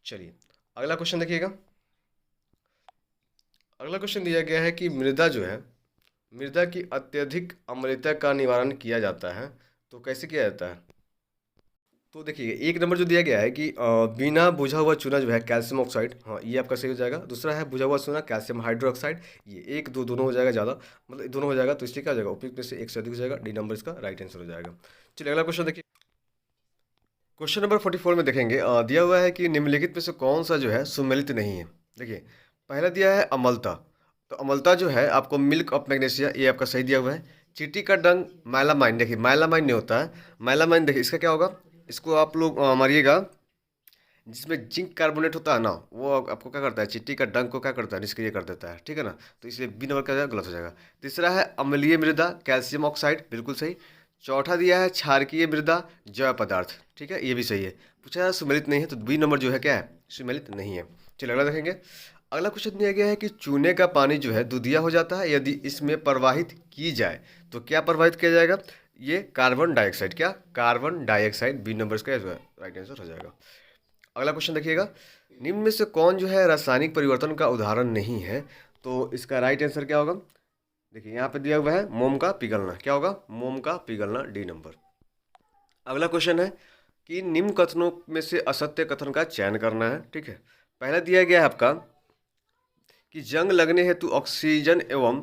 [SPEAKER 1] चलिए अगला क्वेश्चन देखिएगा। अगला क्वेश्चन दिया गया है कि मृदा जो है, मृदा की अत्यधिक अम्लता का निवारण किया जाता है, तो कैसे किया जाता है। तो देखिए 1 नंबर जो दिया गया है कि बिना बुझा हुआ चूना जो है कैल्शियम ऑक्साइड, हाँ ये आपका सही हो जाएगा। दूसरा है बुझा हुआ चूना कैल्शियम हाइड्रोक्साइड, ये 1 2 दोनों हो जाएगा, ज़्यादा मतलब दोनों हो जाएगा, तो इसलिए क्या हो जाएगा उपयुक्त में से एक से अधिक हो जाएगा, डी नंबर इसका राइट आंसर हो जाएगा। चलिए अगला क्वेश्चन देखिए। क्वेश्चन नंबर 44 में देखेंगे, दिया हुआ है कि निम्नलिखित में से कौन सा जो है सुमेलित नहीं है। देखिए पहला दिया है अम्लता, तो अम्लता जो है आपको मिल्क ऑफ मैग्नीशिया, ये आपका सही दिया हुआ है। चींटी का डंग मैलामाइन, देखिए मैलामाइन नहीं होता है, मैलामाइन देखिए इसका क्या होगा, इसको आप लोग मारिएगा, जिसमें जिंक कार्बोनेट होता है ना, वो आपको क्या करता है, चिट्टी का डंक को क्या करता है, निष्क्रिय कर देता है। ठीक है ना, तो इसलिए बी नंबर क्या गलत हो जाएगा। तीसरा है अम्लीय मृदा कैल्शियम ऑक्साइड, बिल्कुल सही। चौथा दिया है क्षारकीय मृदा जैव पदार्थ, ठीक है, ये भी सही है। पूछा है सुमेलित नहीं है, तो बी नंबर जो है क्या है, सुमेलित नहीं है। चलिए अगला देखेंगे। अगला क्वेश्चन दिया गया है कि चूने का पानी जो है दूधिया हो जाता है यदि इसमें प्रवाहित की जाए, तो क्या प्रवाहित किया जाएगा, ये कार्बन डाइऑक्साइड, क्या, कार्बन डाइऑक्साइड, बी नंबर इसका राइट आंसर हो जाएगा। अगला क्वेश्चन देखिएगा, निम्न में से कौन जो है रासायनिक परिवर्तन का उदाहरण नहीं है, तो इसका राइट आंसर क्या होगा। देखिए यहाँ पे दिया हुआ है मोम का पिघलना, क्या होगा, मोम का पिघलना, डी नंबर। अगला क्वेश्चन है कि निम्न कथनों में से असत्य कथन का चयन करना है। ठीक है, पहला दिया गया है आपका कि जंग लगने हेतु ऑक्सीजन एवं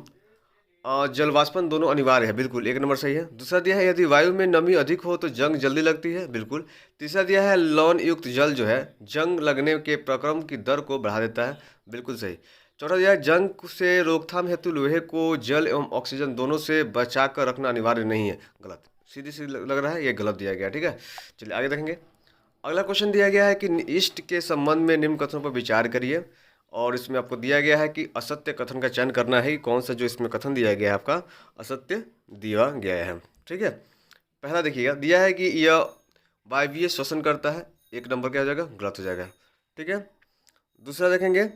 [SPEAKER 1] जलवाष्पन दोनों अनिवार्य है, बिल्कुल, एक नंबर सही है। दूसरा दिया है यदि वायु में नमी अधिक हो तो जंग जल्दी लगती है, बिल्कुल। तीसरा दिया है लवण युक्त जल जो है जंग लगने के प्रक्रम की दर को बढ़ा देता है, बिल्कुल सही। चौथा दिया है जंग से रोकथाम हेतु लोहे को जल एवं ऑक्सीजन दोनों से बचा कर रखना अनिवार्य नहीं है, गलत। सीधी सीधी लग रहा है, ये गलत दिया गया, ठीक है। चलिए आगे देखेंगे। अगला क्वेश्चन दिया गया है कि इष्ट के संबंध में निम्न कथनों पर विचार करिए। और इसमें आपको दिया गया है कि असत्य कथन का चयन करना है कि कौन सा जो इसमें कथन दिया गया है आपका असत्य दिया गया है, ठीक है। पहला देखिएगा, दिया है कि यह वायवीय श्वसन करता है, एक नंबर क्या हो जाएगा, गलत हो जाएगा, ठीक है। दूसरा देखेंगे,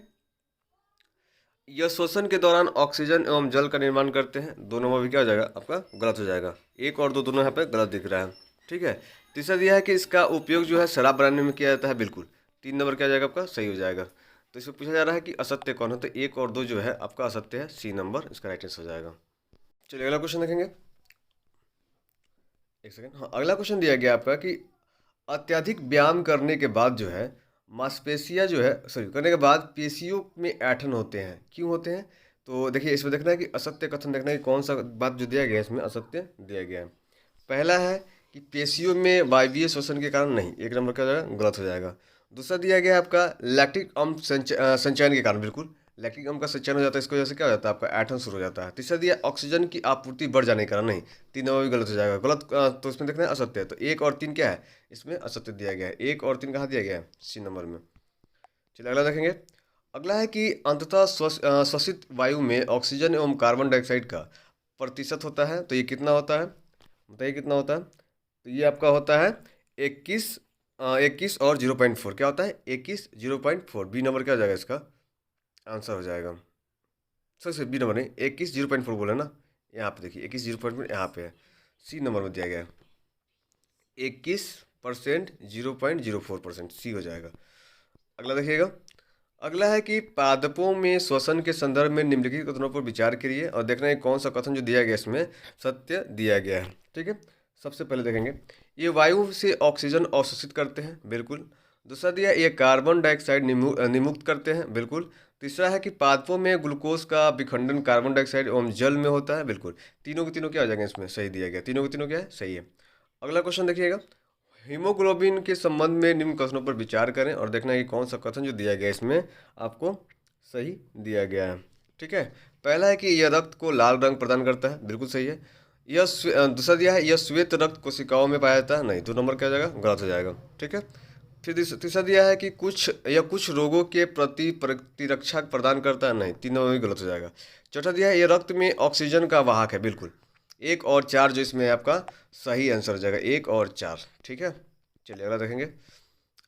[SPEAKER 1] यह श्वसन के दौरान ऑक्सीजन एवं जल का निर्माण करते हैं, दो नंबर भी क्या हो जाएगा आपका गलत हो जाएगा। एक और दो दोनों यहाँ पे गलत दिख रहा है, ठीक है। तीसरा दिया है कि इसका उपयोग जो है शराब बनाने में किया जाता है, बिल्कुल, तीन नंबर क्या हो जाएगा आपका सही हो जाएगा। तो इसमें पूछा जा रहा है कि असत्य कौन है, तो एक और दो जो है आपका असत्य है, सी नंबर इसका राइट आंसर हो जाएगा। चलिए अगला क्वेश्चन देखेंगे, एक सेकेंड। हाँ, अगला क्वेश्चन दिया गया आपका कि अत्यधिक व्यायाम करने के बाद जो है मांसपेशियां जो है सॉरी करने के बाद पेशियों में ऐंठन होते हैं, क्यों होते हैं? तो देखिए इसमें देखना है कि असत्य कथन देखना है कि कौन सा बात जो दिया गया है इसमें असत्य दिया गया है। पहला है कि पेशियों में वायवीय श्वसन के कारण नहीं, एक नंबर क्या हो जाएगा गलत हो जाएगा। दूसरा दिया गया है आपका लैक्टिक अम्ल संचयन के कारण, बिल्कुल, लैक्टिक अम्ल का संचयन हो जाता है, इसकी वजह से क्या हो जाता है आपका ऐंठन शुरू हो जाता है। तीसरा दिया ऑक्सीजन की आपूर्ति बढ़ जाने के कारण नहीं, तीन नंबर भी गलत हो जाएगा, गलत तो इसमें देखना है असत्य है, तो एक और तीन क्या है इसमें असत्य दिया गया है, एक और तीन कहाँ दिया गया है सी नंबर में। चलिए अगला देखेंगे। अगला है कि अंततः श्वसित वायु में ऑक्सीजन एवं कार्बन डाइऑक्साइड का प्रतिशत होता है, तो ये कितना होता है बताइए कितना होता है? तो ये आपका होता है 21, 21 और 0.4 क्या होता है 21 0.4, बी नंबर क्या हो जाएगा इसका आंसर हो जाएगा। सर सर बी नंबर नहीं 21 0.4 बोले ना, यहाँ पे देखिए 21 0.4 यहाँ पे है, सी नंबर में दिया गया है 21% 0.04% सी हो जाएगा। अगला देखिएगा। अगला है कि पादपों में श्वसन के संदर्भ में निम्नलिखित कथनों पर विचार करिए और देखना है कौन सा कथन जो दिया गया इसमें सत्य दिया गया है, ठीक है। सबसे पहले देखेंगे, ये वायु से ऑक्सीजन अवशोषित करते हैं, बिल्कुल। दूसरा दिया ये कार्बन डाइऑक्साइड निमुक्त करते हैं, बिल्कुल। तीसरा है कि पादपों में ग्लूकोज का विखंडन कार्बन डाइऑक्साइड एवं जल में होता है, बिल्कुल। तीनों के तीनों क्या हो जाएंगे इसमें सही दिया गया, तीनों के तीनों क्या है सही है। अगला क्वेश्चन देखिएगा, हीमोग्लोबिन के संबंध में निम्न कथनों पर विचार करें और देखना है कि कौन सा कथन जो दिया गया है इसमें आपको सही दिया गया है, ठीक है। पहला है कि यह रक्त को लाल रंग प्रदान करता है, बिल्कुल सही है। दूसरा दिया है यह श्वेत रक्त कोशिकाओं में पाया जाता है, नहीं, दो नंबर क्या हो जाएगा गलत हो जाएगा, ठीक है। फिर तीसरा दिया है कि कुछ रोगों के प्रति प्रतिरक्षा प्रदान करता है, नहीं, तीनों में गलत हो जाएगा। चौथा दिया है यह रक्त में ऑक्सीजन का वाहक है, बिल्कुल। एक और चार जो इसमें आपका सही आंसर हो जाएगा, एक और चार, ठीक है। चलिए अगला देखेंगे।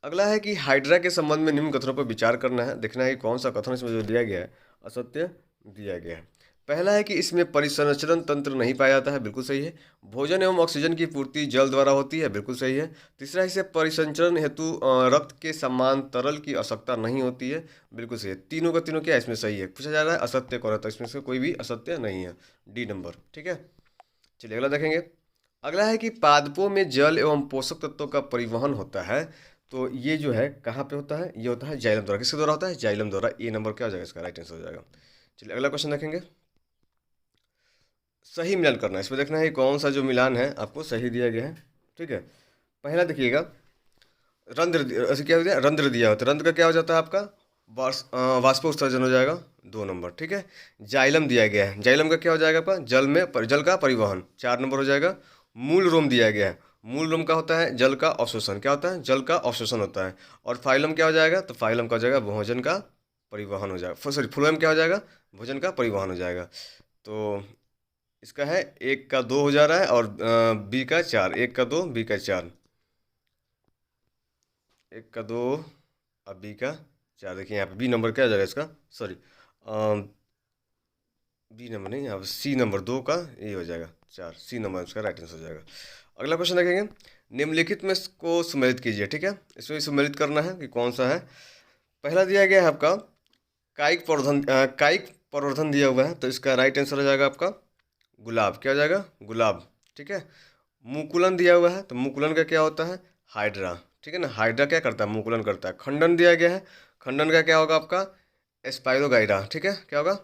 [SPEAKER 1] अगला है कि हाइड्रा के संबंध में निम्न कथनों पर विचार करना है, देखना है कि कौन सा कथन इसमें जो दिया गया है असत्य दिया गया है। पहला है कि इसमें परिसंचरण तंत्र नहीं पाया जाता है, बिल्कुल सही है। भोजन एवं ऑक्सीजन की पूर्ति जल द्वारा होती है, बिल्कुल सही है। तीसरा इसे परिसंचरण हेतु रक्त के समान तरल की आवश्यकता नहीं होती है, बिल्कुल सही है। तीनों का तीनों क्या है इसमें सही है। पूछा जा रहा है असत्य कौन है, तो इसमें से कोई भी असत्य नहीं है, डी नंबर, ठीक है। चलिए अगला देखेंगे। अगला है कि पादपों में जल एवं पोषक तत्वों का परिवहन होता है, तो ये जो है कहाँ पे होता है, ये होता है जाइलम द्वारा, किसके द्वारा होता है जाइलम द्वारा, ए नंबर क्या हो जाएगा इसका राइट आंसर हो जाएगा। चलिए अगला क्वेश्चन देखेंगे। सही मिलान करना है, इसमें देखना है कौन सा जो मिलान है आपको सही दिया गया है, ठीक है। पहला देखिएगा, ऐसे क्या हो गया रंध्र दिया होता है, रंध्र का क्या हो जाता है आपका वाष्पोत्सर्जन हो जाएगा, दो नंबर, ठीक है। जाइलम दिया गया है, जाइलम का क्या हो जाएगा आपका जल का परिवहन, चार नंबर हो जाएगा। मूल रोम दिया गया है, मूल रोम का होता है जल का अवशोषण, क्या होता है जल का अवशोषण होता है। और फाइलम क्या हो जाएगा, तो फाइलम का हो जाएगा भोजन का परिवहन हो जाएगा, सॉरी फ्लोएम क्या हो जाएगा भोजन का परिवहन हो जाएगा। तो इसका है एक का दो हो जा रहा है और बी का चार, एक का दो बी का चार, एक का दो अब बी का चार, देखिए यहाँ पे बी नंबर क्या हो जाएगा इसका, सॉरी बी नंबर नहीं, यहाँ सी नंबर दो का ये हो जाएगा चार, सी नंबर इसका राइट आंसर हो जाएगा। अगला क्वेश्चन देखेंगे, निम्नलिखित में को सम्मिलित कीजिए, ठीक है। इसमें सम्मिलित करना है कि कौन सा है। पहला दिया गया है आपका कायिक प्रवर्धन दिया हुआ है, तो इसका राइट आंसर हो जाएगा आपका गुलाब, क्या हो जाएगा गुलाब, ठीक है। मुकुलन दिया हुआ है, तो मुकुलन का क्या होता है हाइड्रा, ठीक है ना, हाइड्रा क्या करता है मुकुलन करता है। खंडन दिया गया है, खंडन का क्या होगा आपका स्पाइरोगाइरा, ठीक है, क्या होगा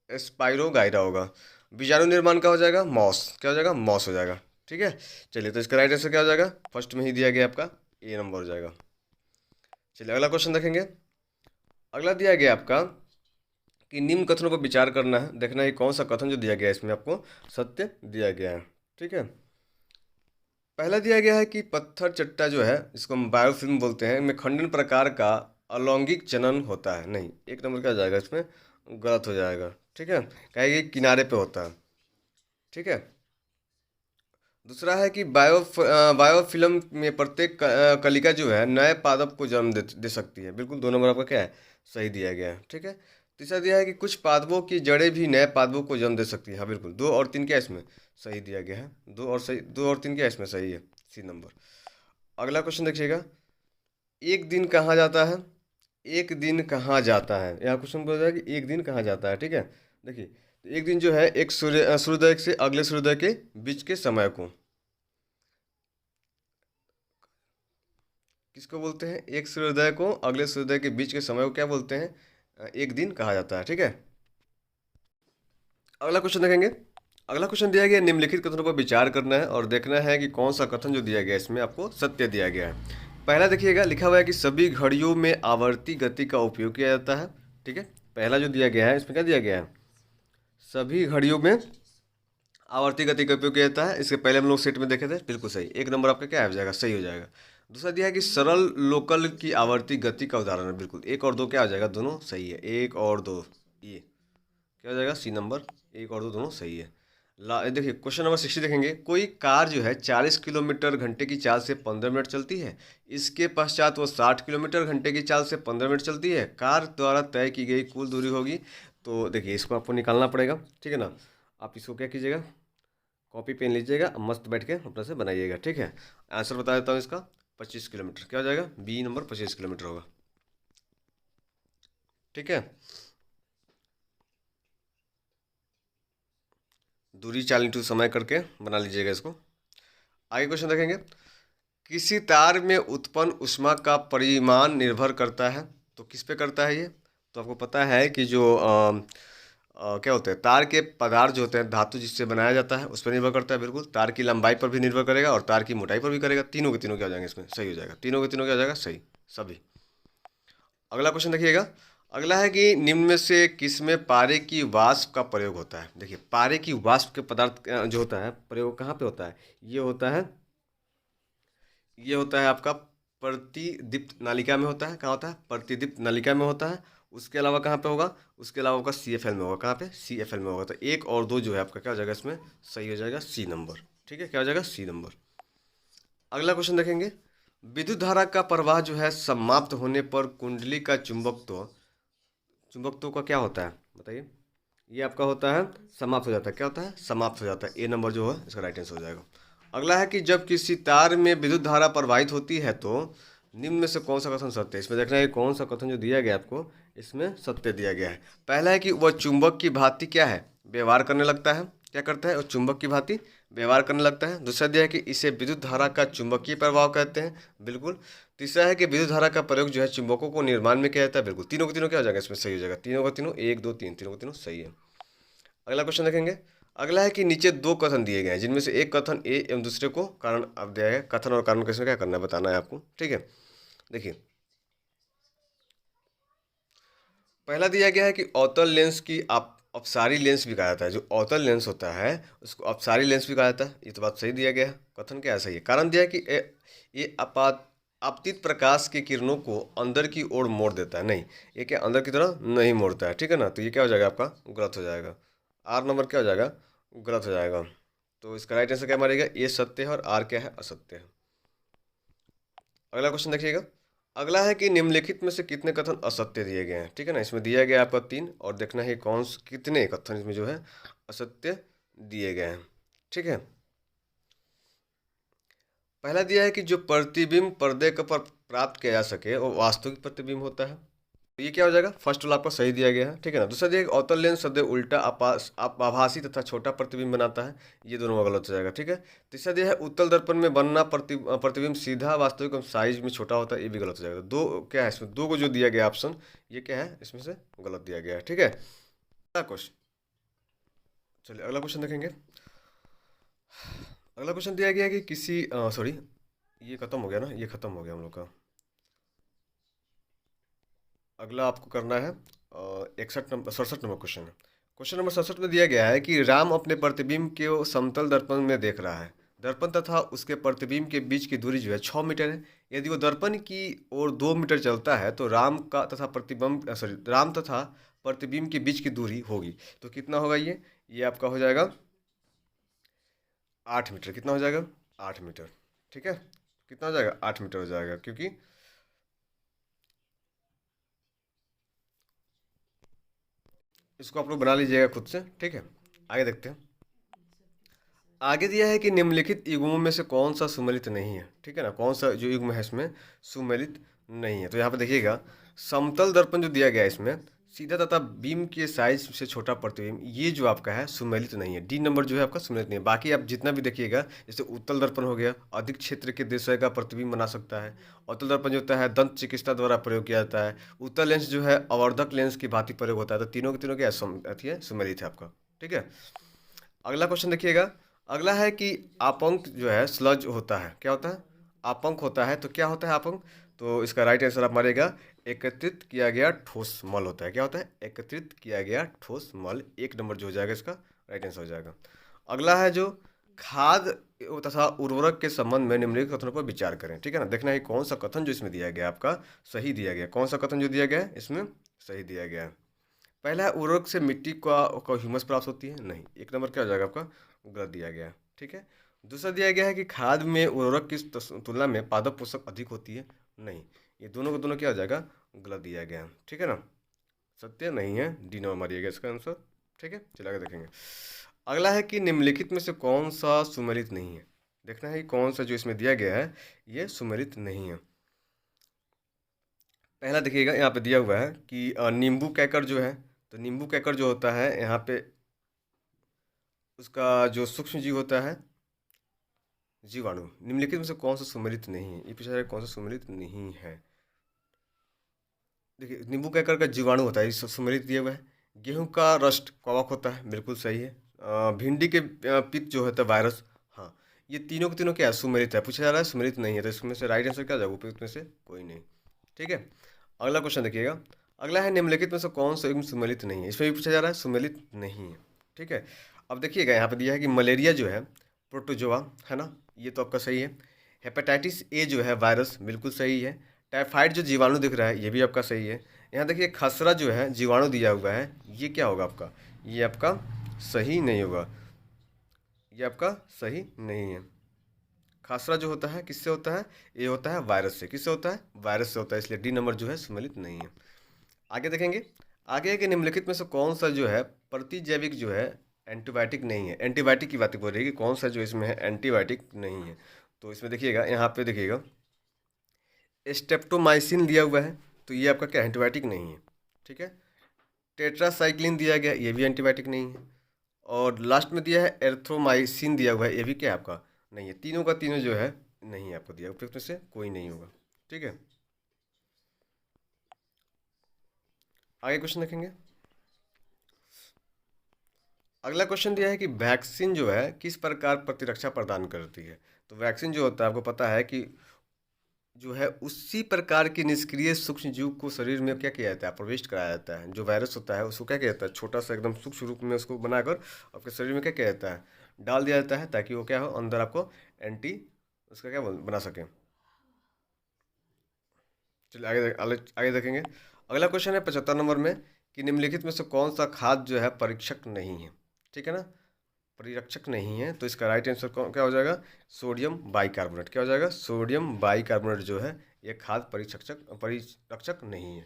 [SPEAKER 1] स्पाइरोगाइरा होगा। बीजाणु निर्माण का हो जाएगा मॉस, क्या हो जाएगा मॉस हो जाएगा। ठीक है, चलिए तो इसका राइट आंसर क्या हो जाएगा, फर्स्ट में ही दिया गया आपका ए नंबर हो जाएगा। चलिए अगला क्वेश्चन देखेंगे। अगला दिया गया आपका कि निम्न कथनों पर विचार करना है, देखना है कौन सा कथन जो दिया गया है इसमें आपको सत्य दिया गया है। ठीक है, पहला दिया गया है कि पत्थर चट्टा जो है, इसको हम बायोफिल्म बोलते हैं, इनमें खंडन प्रकार का अलौंगिक जनन होता है। नहीं, एक नंबर क्या हो जाएगा इसमें, गलत हो जाएगा। ठीक है, कहेगी किनारे पे होता है। ठीक है, दूसरा है कि बायोफिल्म में प्रत्येक कलिका जो है नए पादप को जन्म दे सकती है। बिल्कुल, दो नंबर आपका क्या है, सही दिया गया है। ठीक है, तीसरा दिया है कि कुछ पादपों की जड़ें भी नए पादपों को जन्म दे सकती है। हाँ बिल्कुल, दो और तीन क्या है इसमें सही दिया गया है, दो और तीन क्या है इसमें सही है, सी नंबर। अगला क्वेश्चन देखिएगा, एक दिन कहाँ जाता है, एक दिन कहाँ जाता है, यहाँ क्वेश्चन बोल रहा है कि एक दिन कहाँ जाता है। ठीक है, देखिए तो एक दिन जो है एक सूर्योदय से अगले सूर्योदय के बीच के समय को किसको बोलते हैं, एक सूर्योदय को अगले सूर्योदय के बीच के समय को क्या बोलते हैं, एक दिन कहा जाता है। ठीक है, अगला क्वेश्चन देखेंगे। अगला क्वेश्चन दिया गया निम्नलिखित कथनों पर विचार करना है और देखना है कि कौन सा कथन जो दिया गया है इसमें आपको सत्य दिया गया है। पहला देखिएगा, लिखा हुआ है कि सभी घड़ियों में आवर्ती गति का उपयोग किया जाता है। ठीक है, पहला जो दिया गया है इसमें क्या दिया गया है, सभी घड़ियों में आवर्ती गति का उपयोग किया जाता है। इसके पहले हम लोग सेट में देखे थे, बिल्कुल सही, एक नंबर आपका क्या हो जाएगा, सही हो जाएगा। दूसरा दिया है कि सरल लोकल की आवर्ती गति का उदाहरण है। बिल्कुल, एक और दो क्या हो जाएगा, दोनों सही है, एक और दो ये क्या हो जाएगा, सी नंबर, एक और दो दोनों सही है। देखिए क्वेश्चन नंबर 60 देखेंगे, कोई कार जो है 40 किलोमीटर घंटे की चाल से 15 मिनट चलती है। इसके पश्चात वो 60 किलोमीटर घंटे की चाल से 15 मिनट चलती है। कार द्वारा तय की गई कुल दूरी होगी। तो देखिए इसको आपको निकालना पड़ेगा। ठीक है ना, आप इसको क्या कीजिएगा, कॉपी पेन लीजिएगा, मस्त बैठ के अपना से बनाइएगा। ठीक है, आंसर बता देता हूँ इसका, 25 किलोमीटर क्या हो जाएगा, बी नंबर 25 किलोमीटर होगा। ठीक है, दूरी चाल इंटू समय करके बना लीजिएगा इसको। आगे क्वेश्चन देखेंगे, किसी तार में उत्पन्न ऊष्मा का परिमाण निर्भर करता है। तो किस पे करता है ये, तो आपको पता है कि जो क्या होते हैं तार के पदार्थ जो होते हैं, धातु जिससे बनाया जाता है उस पर निर्भर करता है। बिल्कुल, तार की लंबाई पर भी निर्भर करेगा और तार की मोटाई पर भी करेगा। तीनों के तीनों क्या हो जाएंगे इसमें सही हो जाएगा, तीनों के तीनों क्या हो जाएगा सही सभी। अगला क्वेश्चन देखिएगा, अगला है कि निम्न में से किस में पारे की वाष्प का प्रयोग होता है। देखिए पारे की वाष्प के पदार्थ जो होता है प्रयोग कहाँ पे होता है, ये होता है आपका प्रतिदीप्त नालिका में होता है। कहाँ होता है, प्रतिदीप्त नालिका में होता है। उसके अलावा कहाँ पे होगा, उसके अलावा होगा CFL में होगा। कहाँ पे, CFL में होगा। तो एक और दो जो है आपका क्या हो जाएगा इसमें सही हो जाएगा, सी नंबर। ठीक है, क्या हो जाएगा, सी नंबर। अगला क्वेश्चन देखेंगे, विद्युत धारा का प्रवाह जो है समाप्त होने पर कुंडली का चुंबकत्व का क्या होता है बताइए, ये आपका होता है समाप्त हो जाता है। क्या होता है, समाप्त हो जाता है। ए नंबर जो है इसका राइट आंसर हो जाएगा। अगला है कि जब किसी तार में विद्युत धारा प्रवाहित होती है तो निम्न में से कौन सा कथन सत्य है। इसमें देखना है कौन सा कथन जो दिया गया आपको इसमें सत्य दिया गया है। पहला है कि वह चुंबक की भांति क्या है, व्यवहार करने लगता है। क्या करता है, वो चुंबक की भांति व्यवहार करने लगता है। दूसरा दिया है कि इसे विद्युत धारा का चुंबकीय प्रभाव कहते हैं। बिल्कुल। तीसरा है कि विद्युत धारा का प्रयोग जो है चुंबकों को निर्माण में किया जाता है। बिल्कुल, तीनों के तीनों क्या हो जाएगा इसमें सही हो जाएगा, तीनों का तीनों, एक दो तीन, तीनों का तीनों सही है। अगला क्वेश्चन देखेंगे, अगला है कि नीचे दो कथन दिए गए हैं जिनमें से एक कथन ए एवं दूसरे को कारण अब दिया है। कथन और कारण कैसे क्या करना है बताना है आपको। ठीक है, देखिए पहला दिया गया है कि अवतल लेंस की आप अपसारी लेंस भी कहा जाता है। जो अवतल लेंस होता है उसको अपसारी लेंस भी कहा जाता है। ये तो बात सही दिया गया है। कथन क्या है, सही है। कारण दिया है कि ये आपतित प्रकाश की किरणों को अंदर की ओर मोड़ देता है। नहीं, ये क्या अंदर की तरह नहीं मोड़ता है। ठीक है ना, तो ये क्या हो जाएगा आपका गलत हो जाएगा। आर नंबर क्या हो जाएगा, गलत हो जाएगा। तो इसका राइट आंसर क्या मारेगा, ये सत्य है और आर क्या है, असत्य है। अगला क्वेश्चन देखिएगा, अगला है कि निम्नलिखित में से कितने कथन असत्य दिए गए हैं। ठीक है ना, इसमें दिया गया आपका 3 और देखना है कितने कथन इसमें जो है असत्य दिए गए हैं। ठीक है, पहला दिया है कि जो प्रतिबिंब पर्दे पर प्राप्त किया जा सके वो वास्तविक प्रतिबिंब होता है। तो ये क्या हो जाएगा, फर्स्ट वाला आपका सही दिया गया है। ठीक है ना। दूसरा दिया है कि अवतल लेंस सदैव उल्टा आभासी तथा छोटा प्रतिबिंब बनाता है। ये दोनों गलत हो जाएगा। ठीक है। तीसरा दिया है उत्तल दर्पण में बनना प्रतिबिंब सीधा वास्तविक साइज में छोटा होता है। ये भी गलत हो जाएगा। दो क्या है इसमें, दो को जो दिया गया ऑप्शन ये क्या है इसमें से गलत दिया गया है। ठीक है, क्वेश्चन चलिए अगला क्वेश्चन देखेंगे। अगला क्वेश्चन दिया गया है कि किसी सॉरी, ये खत्म हो गया ना, ये खत्म हो गया हम लोग का। अगला आपको करना है 67 नंबर क्वेश्चन है। क्वेश्चन नंबर 67 में दिया गया है कि राम अपने प्रतिबिंब के वो समतल दर्पण में देख रहा है। दर्पण तथा उसके प्रतिबिंब के बीच की दूरी जो है 6 मीटर है। यदि वो दर्पण की ओर 2 मीटर चलता है तो राम तथा प्रतिबिंब के बीच की दूरी होगी। तो कितना होगा ये आपका हो जाएगा 8 मीटर। कितना हो जाएगा 8 मीटर। ठीक है, कितना हो जाएगा 8 मीटर हो जाएगा, क्योंकि इसको आप लोग बना लीजिएगा खुद से। ठीक है, आगे देखते हैं। आगे दिया है कि निम्नलिखित युग्मों में से कौन सा सुमेलित नहीं है। ठीक है ना, कौन सा जो युग्म है इसमें सुमेलित नहीं है। तो यहाँ पे देखिएगा, समतल दर्पण जो दिया गया है इसमें सीधा तथा बीम के साइज से छोटा प्रतिबिंब, ये जो आपका है सुमेलित नहीं है। डी नंबर जो है आपका सुमेलित नहीं है। बाकी आप जितना भी देखिएगा, जैसे उत्तल दर्पण हो गया, अधिक क्षेत्र के दृश्य का प्रतिबिंब बना सकता है। अवतल दर्पण जो होता है दंत चिकित्सा द्वारा प्रयोग किया जाता है। उत्तल लेंस जो है अवर्धक लेंस की भांति प्रयोग होता है। तो तीनों के तीनों क्या है सुमेलित है आपका। ठीक है, अगला क्वेश्चन देखिएगा। अगला है कि आपंक जो है स्लज होता है। क्या होता है आपंक होता है। तो क्या होता है आपंक, तो इसका राइट आंसर आप मारिएगा एकत्रित किया गया ठोस मल होता है। क्या होता है एकत्रित किया गया ठोस मल। 1 नंबर जो हो जाएगा इसका राइट आंसर हो जाएगा। अगला है जो खाद तथा उर्वरक के संबंध में निम्नलिखित कथनों पर विचार करें। ठीक है ना, देखना है कौन सा कथन जो इसमें दिया गया है आपका सही दिया गया। कौन सा कथन जो दिया गया है इसमें सही दिया गया है। पहला है उर्वरक से मिट्टी का ह्यूमस प्राप्त होती है, नहीं। 1 नंबर क्या हो जाएगा आपका गलत दिया गया है। ठीक है, दूसरा दिया गया है कि खाद में उर्वरक की तुलना में पादप पोषक अधिक होती है, नहीं। ये दोनों को दोनों क्या हो जाएगा गलत दिया गया है। ठीक है ना, सत्य नहीं है, डी नंबर मारिएगा इसका आंसर। ठीक है, चलिए आगे देखेंगे। अगला है कि निम्नलिखित में से कौन सा सुमेलित नहीं है। देखना है कि कौन सा जो इसमें दिया गया है ये सुमेलित नहीं है। पहला देखिएगा, यहाँ पे दिया हुआ है कि नींबू कैकर जो है, तो नींबू कैकर जो होता है यहाँ पे उसका जो सूक्ष्म जीव होता है जीवाणु, निम्नलिखित में से कौन सा सुमेलित नहीं है। ये पूछा जाए कौन सा सुमेलित नहीं है। देखिए नींबू कैकर का जीवाणु होता है, ये सुमेलित दिया हुआ है। गेहूं का रस्ट कवक होता है, बिल्कुल सही है। भिंडी के पित्त जो होता है वायरस, हाँ। ये तीनों के तीनों क्या है सुमेलित है। पूछा जा रहा है सुमेलित नहीं है, तो इसमें से राइट आंसर क्या जाएगा उपयुक्त में से कोई नहीं। ठीक है, अगला क्वेश्चन देखिएगा। अगला है निम्नलिखित में से कौन सा युग्म सुमेलित नहीं है। इसमें भी पूछा जा रहा है सुमेलित नहीं है। ठीक है, अब देखिएगा यहाँ पे दिया है कि मलेरिया जो है प्रोटोजोआ है ना, ये तो आपका सही है। हेपेटाइटिस ए जो है वायरस, बिल्कुल सही है। टाइफाइड जो जीवाणु दिख रहा है ये भी आपका सही है। यहाँ देखिए खसरा जो है जीवाणु दिया हुआ है, ये क्या होगा आपका, ये आपका सही नहीं होगा। ये आपका सही नहीं है। खसरा जो होता है किससे होता है, ये होता है वायरस से। किससे होता है वायरस से होता है, इसलिए डी नंबर जो है सुमेलित नहीं है। आगे देखेंगे। आगे है कि निम्नलिखित में से कौन सा जो है प्रतिजैविक जो है एंटीबायोटिक नहीं है। एंटीबायोटिक की बात बोल रही है कि कौन सा जो इसमें है एंटीबायोटिक नहीं है। तो इसमें देखिएगा, यहाँ पे देखिएगा स्टेप्टोमाइसिन दिया हुआ है, तो ये आपका क्या एंटीबायोटिक नहीं है। ठीक है, टेट्रासाइक्लिन दिया गया, ये भी एंटीबायोटिक नहीं है। और लास्ट में दिया है एरिथ्रोमाइसिन दिया हुआ है, ये भी क्या है आपका नहीं है। तीनों का तीनों जो है नहीं है आपको दिया, उपयुक्त में से कोई नहीं होगा। ठीक है, आगे क्वेश्चन देखेंगे। अगला क्वेश्चन दिया है कि वैक्सीन जो है किस प्रकार प्रतिरक्षा प्रदान करती है। तो वैक्सीन जो होता है आपको पता है कि जो है उसी प्रकार के निष्क्रिय सूक्ष्म जीव को शरीर में क्या किया जाता है प्रविष्ट कराया जाता है। जो वायरस होता है उसको क्या किया जाता है छोटा सा एकदम सूक्ष्म रूप में उसको बनाकर आपके शरीर में क्या किया जाता है डाल दिया जाता है, ताकि वो क्या हो अंदर आपको एंटी उसका क्या बना सके। चलिए आगे देखेंगे। अगला क्वेश्चन है 75 नंबर में कि निम्नलिखित में से कौन सा खाद जो है परीक्षक नहीं है। ठीक है ना, परिरक्षक नहीं है, तो इसका राइट आंसर क्या हो जाएगा सोडियम बाइकार्बोनेट। क्या हो जाएगा सोडियम बाइकार्बोनेट जो है ये खाद परिरक्षक नहीं है।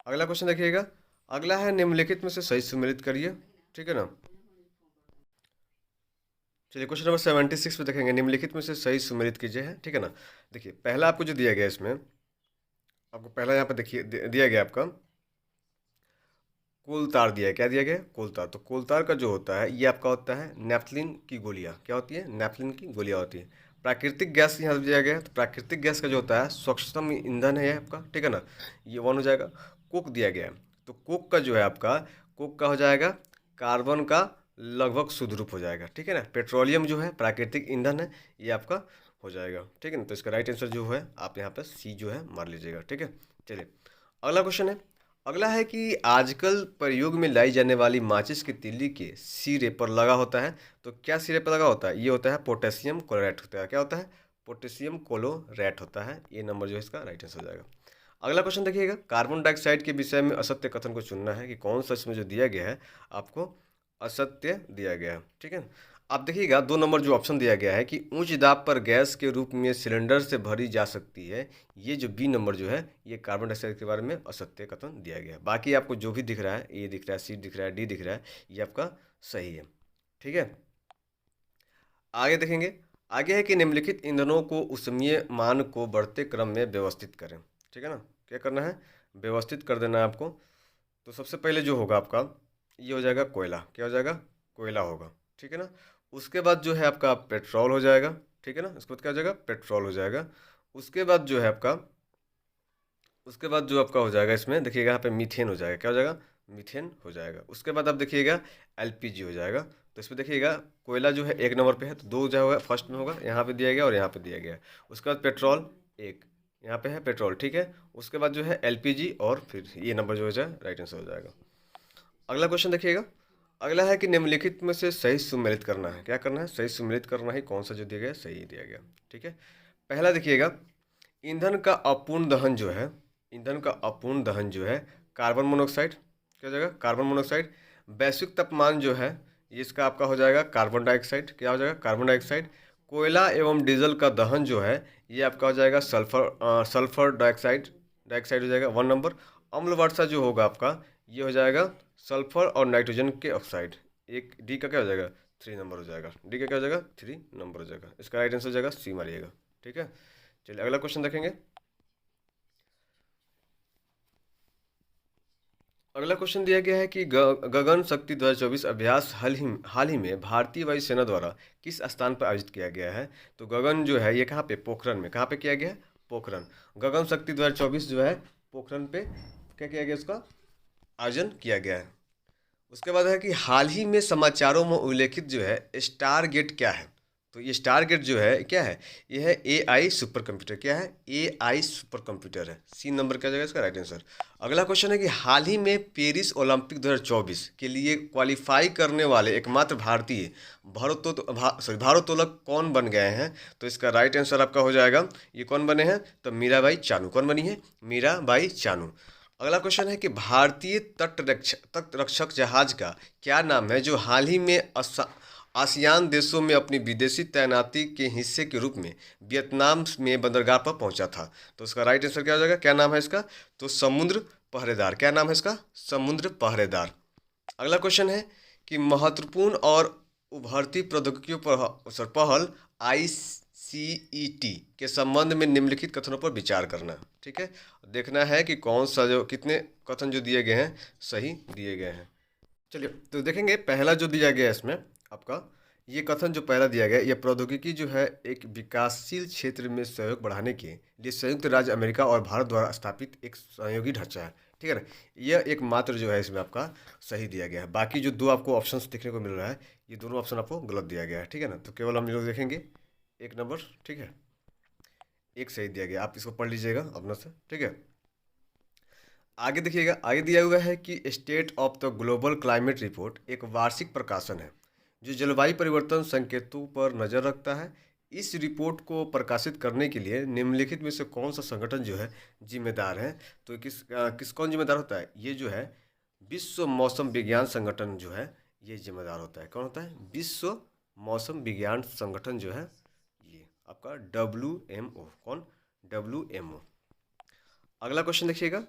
[SPEAKER 1] अगला क्वेश्चन देखिएगा। अगला है निम्नलिखित में से सही सुमेलित करिए। ठीक है ना, चलिए क्वेश्चन नंबर 76 पे देखेंगे निम्नलिखित में से सही सुमेलित कीजिए है। ठीक है ना, देखिए पहला आपको जो दिया गया इसमें आपको पहला यहाँ पे देखिए दिया गया आपका कोलतार दिया है। क्या दिया गया कोलतार। तो कोलतार का जो होता है ये आपका होता है नेफ्थलीन की गोलियाँ। क्या होती है नेफ्थलीन की गोलियाँ होती है। प्राकृतिक गैस यहाँ दिया गया है, तो प्राकृतिक गैस का जो होता है स्वच्छतम ईंधन है ये आपका। ठीक है ना, ये वन हो जाएगा। कोक दिया गया है, तो कोक का जो है आपका कोक का हो जाएगा कार्बन का लगभग शुद्ध रूप हो जाएगा, ठीक है ना। पेट्रोलियम जो है प्राकृतिक ईंधन है, ये आपका हो जाएगा, ठीक है ना। तो इसका राइट आंसर जो है आप यहाँ पर सी जो है मार लीजिएगा, ठीक है। चलिए अगला क्वेश्चन है। अगला है कि आजकल प्रयोग में लाई जाने वाली माचिस की तीली के सिरे पर लगा होता है, तो क्या सिरे पर लगा होता है? ये होता है पोटेशियम क्लोराइड होता है। क्या होता है? पोटेशियम क्लोराइड होता है। ये नंबर जो है इसका राइट आंसर हो जाएगा। अगला क्वेश्चन देखिएगा, कार्बन डाइऑक्साइड के विषय में असत्य कथन को चुनना है कि कौन सा इसमें जो दिया गया है आपको असत्य दिया गया है, ठीक है। आप देखिएगा 2 नंबर जो ऑप्शन दिया गया है कि उच्च दाब पर गैस के रूप में सिलेंडर से भरी जा सकती है, ये जो बी नंबर जो है ये कार्बन डाइऑक्साइड के बारे में असत्य कथन दिया गया है। बाकी आपको जो भी दिख रहा है, ए दिख रहा है, सी दिख रहा है, डी दिख रहा है, ये आपका सही है, ठीक है। आगे देखेंगे, आगे है कि निम्नलिखित ईंधनों को ऊष्मीय मान को बढ़ते क्रम में व्यवस्थित करें, ठीक है ना। क्या करना है? व्यवस्थित कर देना है आपको। तो सबसे पहले जो होगा आपका ये हो जाएगा कोयला। क्या हो जाएगा? कोयला होगा, ठीक है ना। उसके बाद जो है आपका पेट्रोल हो जाएगा, ठीक है ना। उसके बाद क्या हो जाएगा? पेट्रोल हो जाएगा। उसके बाद जो है आपका उसके बाद जो आपका हो जाएगा इसमें देखिएगा यहाँ पे मीथेन हो जाएगा। क्या हो जाएगा? मीथेन हो जाएगा। उसके बाद आप देखिएगा एलपीजी हो जाएगा। तो इसमें देखिएगा कोयला जो है 1 नंबर पे है, तो 2 जो होगा फर्स्ट में होगा, यहाँ पे दिया गया और यहाँ पे दिया गया। उसके बाद पेट्रोल 1 यहाँ पे है पेट्रोल, ठीक है। उसके बाद जो है एलपीजी और फिर ये नंबर जो हो जाए राइट आंसर हो जाएगा। अगला क्वेश्चन देखिएगा, अगला है कि निम्नलिखित में से सही सुमेलित करना है। क्या करना है? सही सुमेलित करना है। कौन सा जो दिया गया है सही दिया गया, ठीक है। पहला देखिएगा, ईंधन का अपूर्ण दहन जो है, ईंधन का अपूर्ण दहन जो है कार्बन मोनोऑक्साइड। क्या हो जाएगा? Carbon monoxide. वैश्विक तापमान जो है ये इसका आपका हो जाएगा कार्बन डाइऑक्साइड। क्या हो जाएगा? Carbon dioxide. कोयला एवं डीजल का दहन जो है ये आपका हो जाएगा सल्फर डाइऑक्साइड। डाइऑक्साइड हो जाएगा 1 नंबर। अम्ल वर्षा जो होगा आपका ये हो जाएगा सल्फर और नाइट्रोजन के ऑक्साइड। एक डी का क्या हो जाएगा? 3 नंबर हो जाएगा। डी का क्या हो जाएगा? 3 नंबर हो जाएगा। इसका राइट आंसर हो जाएगा सी मारिएगा, ठीक है। चलिए अगला क्वेश्चन देखेंगे। अगला क्वेश्चन दिया गया है कि गगन शक्ति 2024 अभ्यास हाल ही में भारतीय वायुसेना द्वारा किस स्थान पर आयोजित किया गया है? तो गगन जो है ये कहाँ पे? पोखरन में। कहाँ पे किया गया है? पोखरन। गगन शक्ति 2024 जो है पोखरन पे क्या किया गया? उसका आयोजन किया गया है। उसके बाद है कि हाल ही में समाचारों में उल्लेखित जो है स्टार गेट क्या है? तो ये स्टार गेट जो है क्या है? ये है एआई सुपर कंप्यूटर। क्या है? एआई सुपर कंप्यूटर है। सी नंबर क्या जाएगा इसका राइट आंसर। अगला क्वेश्चन है कि हाल ही में पेरिस ओलंपिक 2024 के लिए क्वालिफाई करने वाले एकमात्र भारतीय भारोत्तोलक कौन बन गए हैं? तो इसका राइट आंसर आपका हो जाएगा, ये कौन बने हैं? तो मीराबाई चानू। कौन बनी है? मीराबाई चानू। अगला क्वेश्चन है कि भारतीय तट रक्षक जहाज का क्या नाम है जो हाल ही में आसियान देशों में अपनी विदेशी तैनाती के हिस्से के रूप में वियतनाम में बंदरगाह पर पहुंचा था? तो उसका राइट आंसर क्या हो जाएगा? क्या नाम है इसका? तो समुद्र पहरेदार। क्या नाम है इसका? समुद्र पहरेदार। अगला क्वेश्चन है कि महत्वपूर्ण और उभरती प्रौद्योगिकियों पर पहल आईसीईटी के संबंध में निम्नलिखित कथनों पर विचार करना, ठीक है। देखना है कि कौन सा जो कितने कथन जो दिए गए हैं सही दिए गए हैं। चलिए तो देखेंगे पहला जो दिया गया है इसमें आपका ये कथन जो पहला दिया गया है, ये प्रौद्योगिकी जो है एक विकासशील क्षेत्र में सहयोग बढ़ाने के लिए संयुक्त राज्य अमेरिका और भारत द्वारा स्थापित एक सहयोगी ढांचा है, ठीक है ना। यह एक मात्र जो है इसमें आपका सही दिया गया है। बाकी जो 2 आपको ऑप्शंस देखने को मिल रहा है ये दोनों ऑप्शन आपको गलत दिया गया है, ठीक है ना। तो केवल हम लोग देखेंगे 1 नंबर, ठीक है, एक सही दिया गया। आप इसको पढ़ लीजिएगा अपना से, ठीक है। आगे देखिएगा, आगे दिया हुआ है कि state of the global climate report एक वार्षिक प्रकाशन है जो जलवायु परिवर्तन संकेतों पर नज़र रखता है। इस रिपोर्ट को प्रकाशित करने के लिए निम्नलिखित में से कौन सा संगठन जो है जिम्मेदार है? तो किस कौन जिम्मेदार होता है? ये जो है विश्व मौसम विज्ञान संगठन जो है ये जिम्मेदार होता है। कौन होता है? विश्व मौसम विज्ञान संगठन जो है ये आपका WMO। कौन? WMO। अगला क्वेश्चन देखिएगा,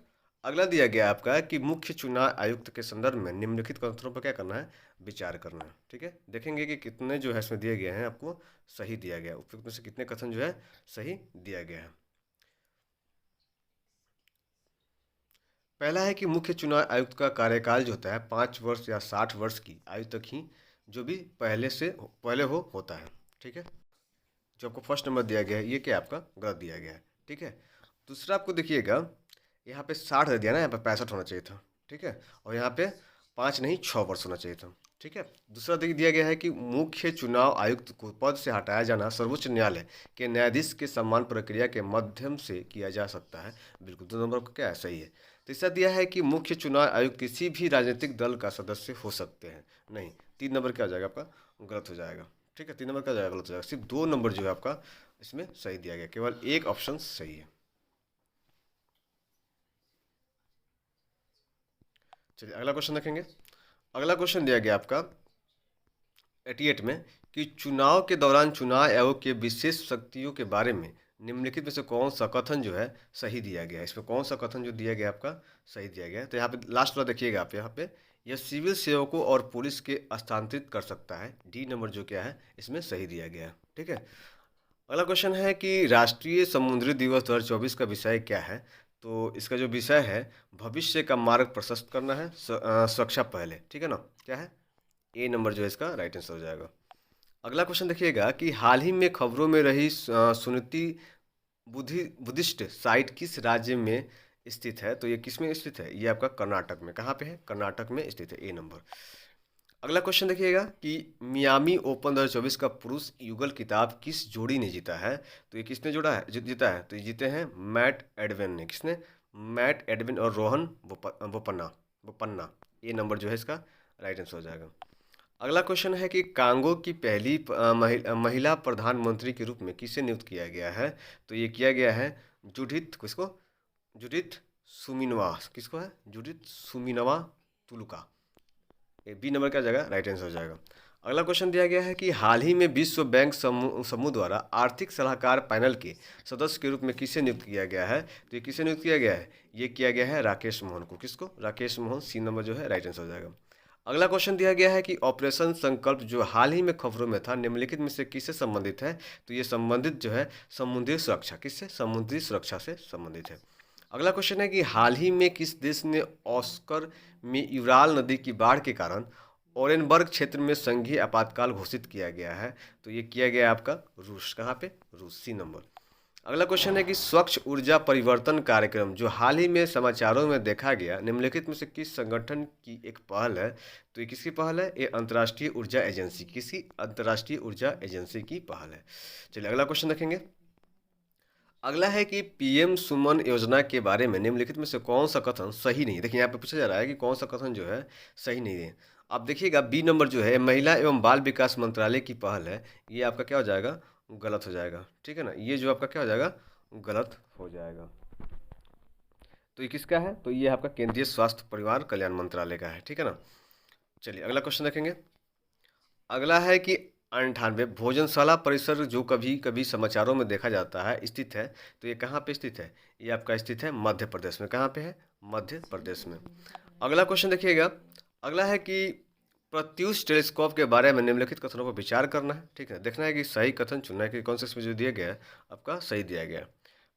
[SPEAKER 1] अगला दिया गया है आपका कि मुख्य चुनाव आयुक्त के संदर्भ में निम्नलिखित कथनों पर क्या करना है? विचार करना है, ठीक है। देखेंगे कि कितने जो है इसमें दिए गए हैं आपको सही दिया गया है, उपयुक्त में से कितने कथन जो है सही दिया गया है। पहला है कि मुख्य चुनाव आयुक्त का कार्यकाल जो होता है 5 वर्ष या 60 वर्ष की आयु तक ही जो भी पहले होता है, ठीक है। जो आपको फर्स्ट नंबर दिया गया है ये क्या आपका गलत दिया गया है, ठीक है। दूसरा आपको देखिएगा यहाँ पे 60 दिया ना, यहाँ पे 65 होना चाहिए था, ठीक है। और यहाँ पे 5 नहीं 6 वर्ष होना चाहिए था। ठीक है। दूसरा दिया गया है कि मुख्य चुनाव आयुक्त को पद से हटाया जाना सर्वोच्च न्यायालय के न्यायाधीश के सम्मान प्रक्रिया के माध्यम से किया जा सकता है। बिल्कुल, 2 नंबर का क्या है, सही है। तीसरा दिया है कि मुख्य चुनाव आयुक्त किसी भी राजनीतिक दल का सदस्य हो सकते हैं। नहीं, 3 नंबर क्या हो जाएगा आपका, गलत हो जाएगा। ठीक है, 3 नंबर क्या हो जाएगा, गलत हो जाएगा। सिर्फ 2 नंबर जो है आपका इसमें सही दिया गया, केवल एक ऑप्शन सही है। चलिए अगला क्वेश्चन देखेंगे। अगला क्वेश्चन दिया गया आपका 88 में कि चुनाव के दौरान चुनाव आयोग के विशेष शक्तियों के बारे में निम्नलिखित में से कौन सा कथन जो है सही दिया गया है। इसमें कौन सा कथन जो दिया गया आपका सही दिया गया है। तो यहाँ पे लास्ट वाला देखिएगा आप, यहाँ पे यह सिविल सेवकों और पुलिस के हस्तांतरित कर सकता है। डी नंबर जो क्या है इसमें सही दिया गया है। ठीक है। अगला क्वेश्चन है कि राष्ट्रीय समुद्री दिवस 2024 का विषय क्या है। तो इसका जो विषय है भविष्य का मार्ग प्रशस्त करना है, सुरक्षा पहले। ठीक है ना, क्या है, ए नंबर जो है इसका राइट आंसर हो जाएगा। अगला क्वेश्चन देखिएगा कि हाल ही में खबरों में रही सुन्नती बुद्धिस्ट साइट किस राज्य में स्थित है। तो ये किस में स्थित है, ये आपका कर्नाटक में। कहाँ पे है, कर्नाटक में स्थित है, ए नंबर। अगला क्वेश्चन देखिएगा कि मियामी ओपन 2024 का पुरुष युगल खिताब किस जोड़ी ने जीता है। तो ये किसने जोड़ा है, जीता है, तो ये जीते हैं मैट एडविन ने। किसने, मैट एडविन और रोहन बोपन्ना बोपन्ना। ये नंबर जो है इसका राइट आंसर हो जाएगा। अगला क्वेश्चन है कि कांगो की पहली महिला प्रधानमंत्री के रूप में किसे नियुक्त किया गया है। तो ये किया गया है जुडिथ, किसको, जुडिथ सुमिनवा। किसको है, जुडिथ सुमिनवा तुलुका। ये बी नंबर का जाएगा, राइट आंसर हो जाएगा। अगला क्वेश्चन दिया गया है कि हाल ही में विश्व बैंक समूह द्वारा आर्थिक सलाहकार पैनल के सदस्य के रूप में किसे नियुक्त किया गया है। तो ये किसे नियुक्त किया गया है, ये किया गया है राकेश मोहन को। किसको, राकेश मोहन, सी नंबर जो है राइट आंसर हो जाएगा। अगला क्वेश्चन दिया गया है कि ऑपरेशन संकल्प जो हाल ही में खबरों में था निम्नलिखित में से किससे संबंधित है। तो ये संबंधित जो है समुद्री सुरक्षा, किससे, समुद्री सुरक्षा से संबंधित है। अगला क्वेश्चन है कि हाल ही में किस देश ने ऑस्कर में यूराल नदी की बाढ़ के कारण ओरेनबर्ग क्षेत्र में संघीय आपातकाल घोषित किया गया है। तो ये किया गया है आपका रूस। कहाँ पे, रूस, सी नंबर। अगला क्वेश्चन है कि स्वच्छ ऊर्जा परिवर्तन कार्यक्रम जो हाल ही में समाचारों में देखा गया निम्नलिखित में से किस संगठन की एक पहल है। तो ये किसकी पहल है, ये अंतर्राष्ट्रीय ऊर्जा एजेंसी, किसी अंतर्राष्ट्रीय ऊर्जा एजेंसी की पहल है। चलिए अगला क्वेश्चन देखेंगे। अगला है कि पीएम सुमन योजना के बारे में निम्नलिखित में से कौन सा कथन सही नहीं है। देखिए यहाँ पे पूछा जा रहा है कि कौन सा कथन जो है सही नहीं है। आप देखिएगा बी नंबर जो है महिला एवं बाल विकास मंत्रालय की पहल है, ये आपका क्या हो जाएगा, गलत हो जाएगा। ठीक है ना, ये जो आपका क्या हो जाएगा, गलत हो जाएगा। तो ये किसका है, तो ये आपका केंद्रीय स्वास्थ्य परिवार कल्याण मंत्रालय का है। ठीक है ना। चलिए अगला क्वेश्चन देखेंगे। अगला है कि 98 भोजनशाला परिसर जो कभी कभी समाचारों में देखा जाता है स्थित है। तो ये कहाँ पे स्थित है, ये आपका स्थित है मध्य प्रदेश में। कहाँ पे है, मध्य प्रदेश में। अगला क्वेश्चन देखिएगा। अगला है कि प्रत्यूष टेलीस्कोप के बारे में निम्नलिखित कथनों पर विचार करना है। ठीक है, देखना है कि सही कथन चुनना है कि कौन से इसमें जो दिया गया है आपका सही दिया गया है।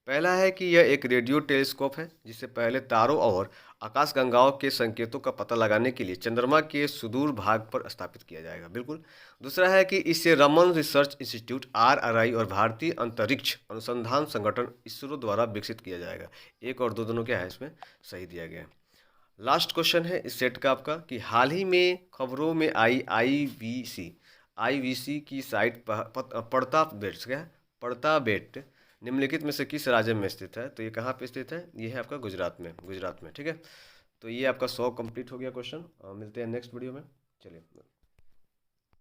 [SPEAKER 1] पहला है कि यह एक रेडियो टेलीस्कोप है जिससे पहले तारों और आकाशगंगाओं के संकेतों का पता लगाने के लिए चंद्रमा के सुदूर भाग पर स्थापित किया जाएगा। बिल्कुल। दूसरा है कि इसे रमन रिसर्च इंस्टीट्यूट RRI और भारतीय अंतरिक्ष अनुसंधान संगठन इसरो द्वारा विकसित किया जाएगा। एक और दो दोनों क्या है इसमें सही दिया गया है। लास्ट क्वेश्चन है इस सेट का आपका कि हाल ही में खबरों में आई आईवीसी की साइट पड़ता बेट, क्या है, पड़ता बेट निम्नलिखित में से किस राज्य में स्थित है। तो ये कहाँ पे स्थित है, ये है आपका गुजरात में, गुजरात में। ठीक है। तो ये आपका 100 कंप्लीट हो गया क्वेश्चन। मिलते हैं नेक्स्ट वीडियो में। चलिए।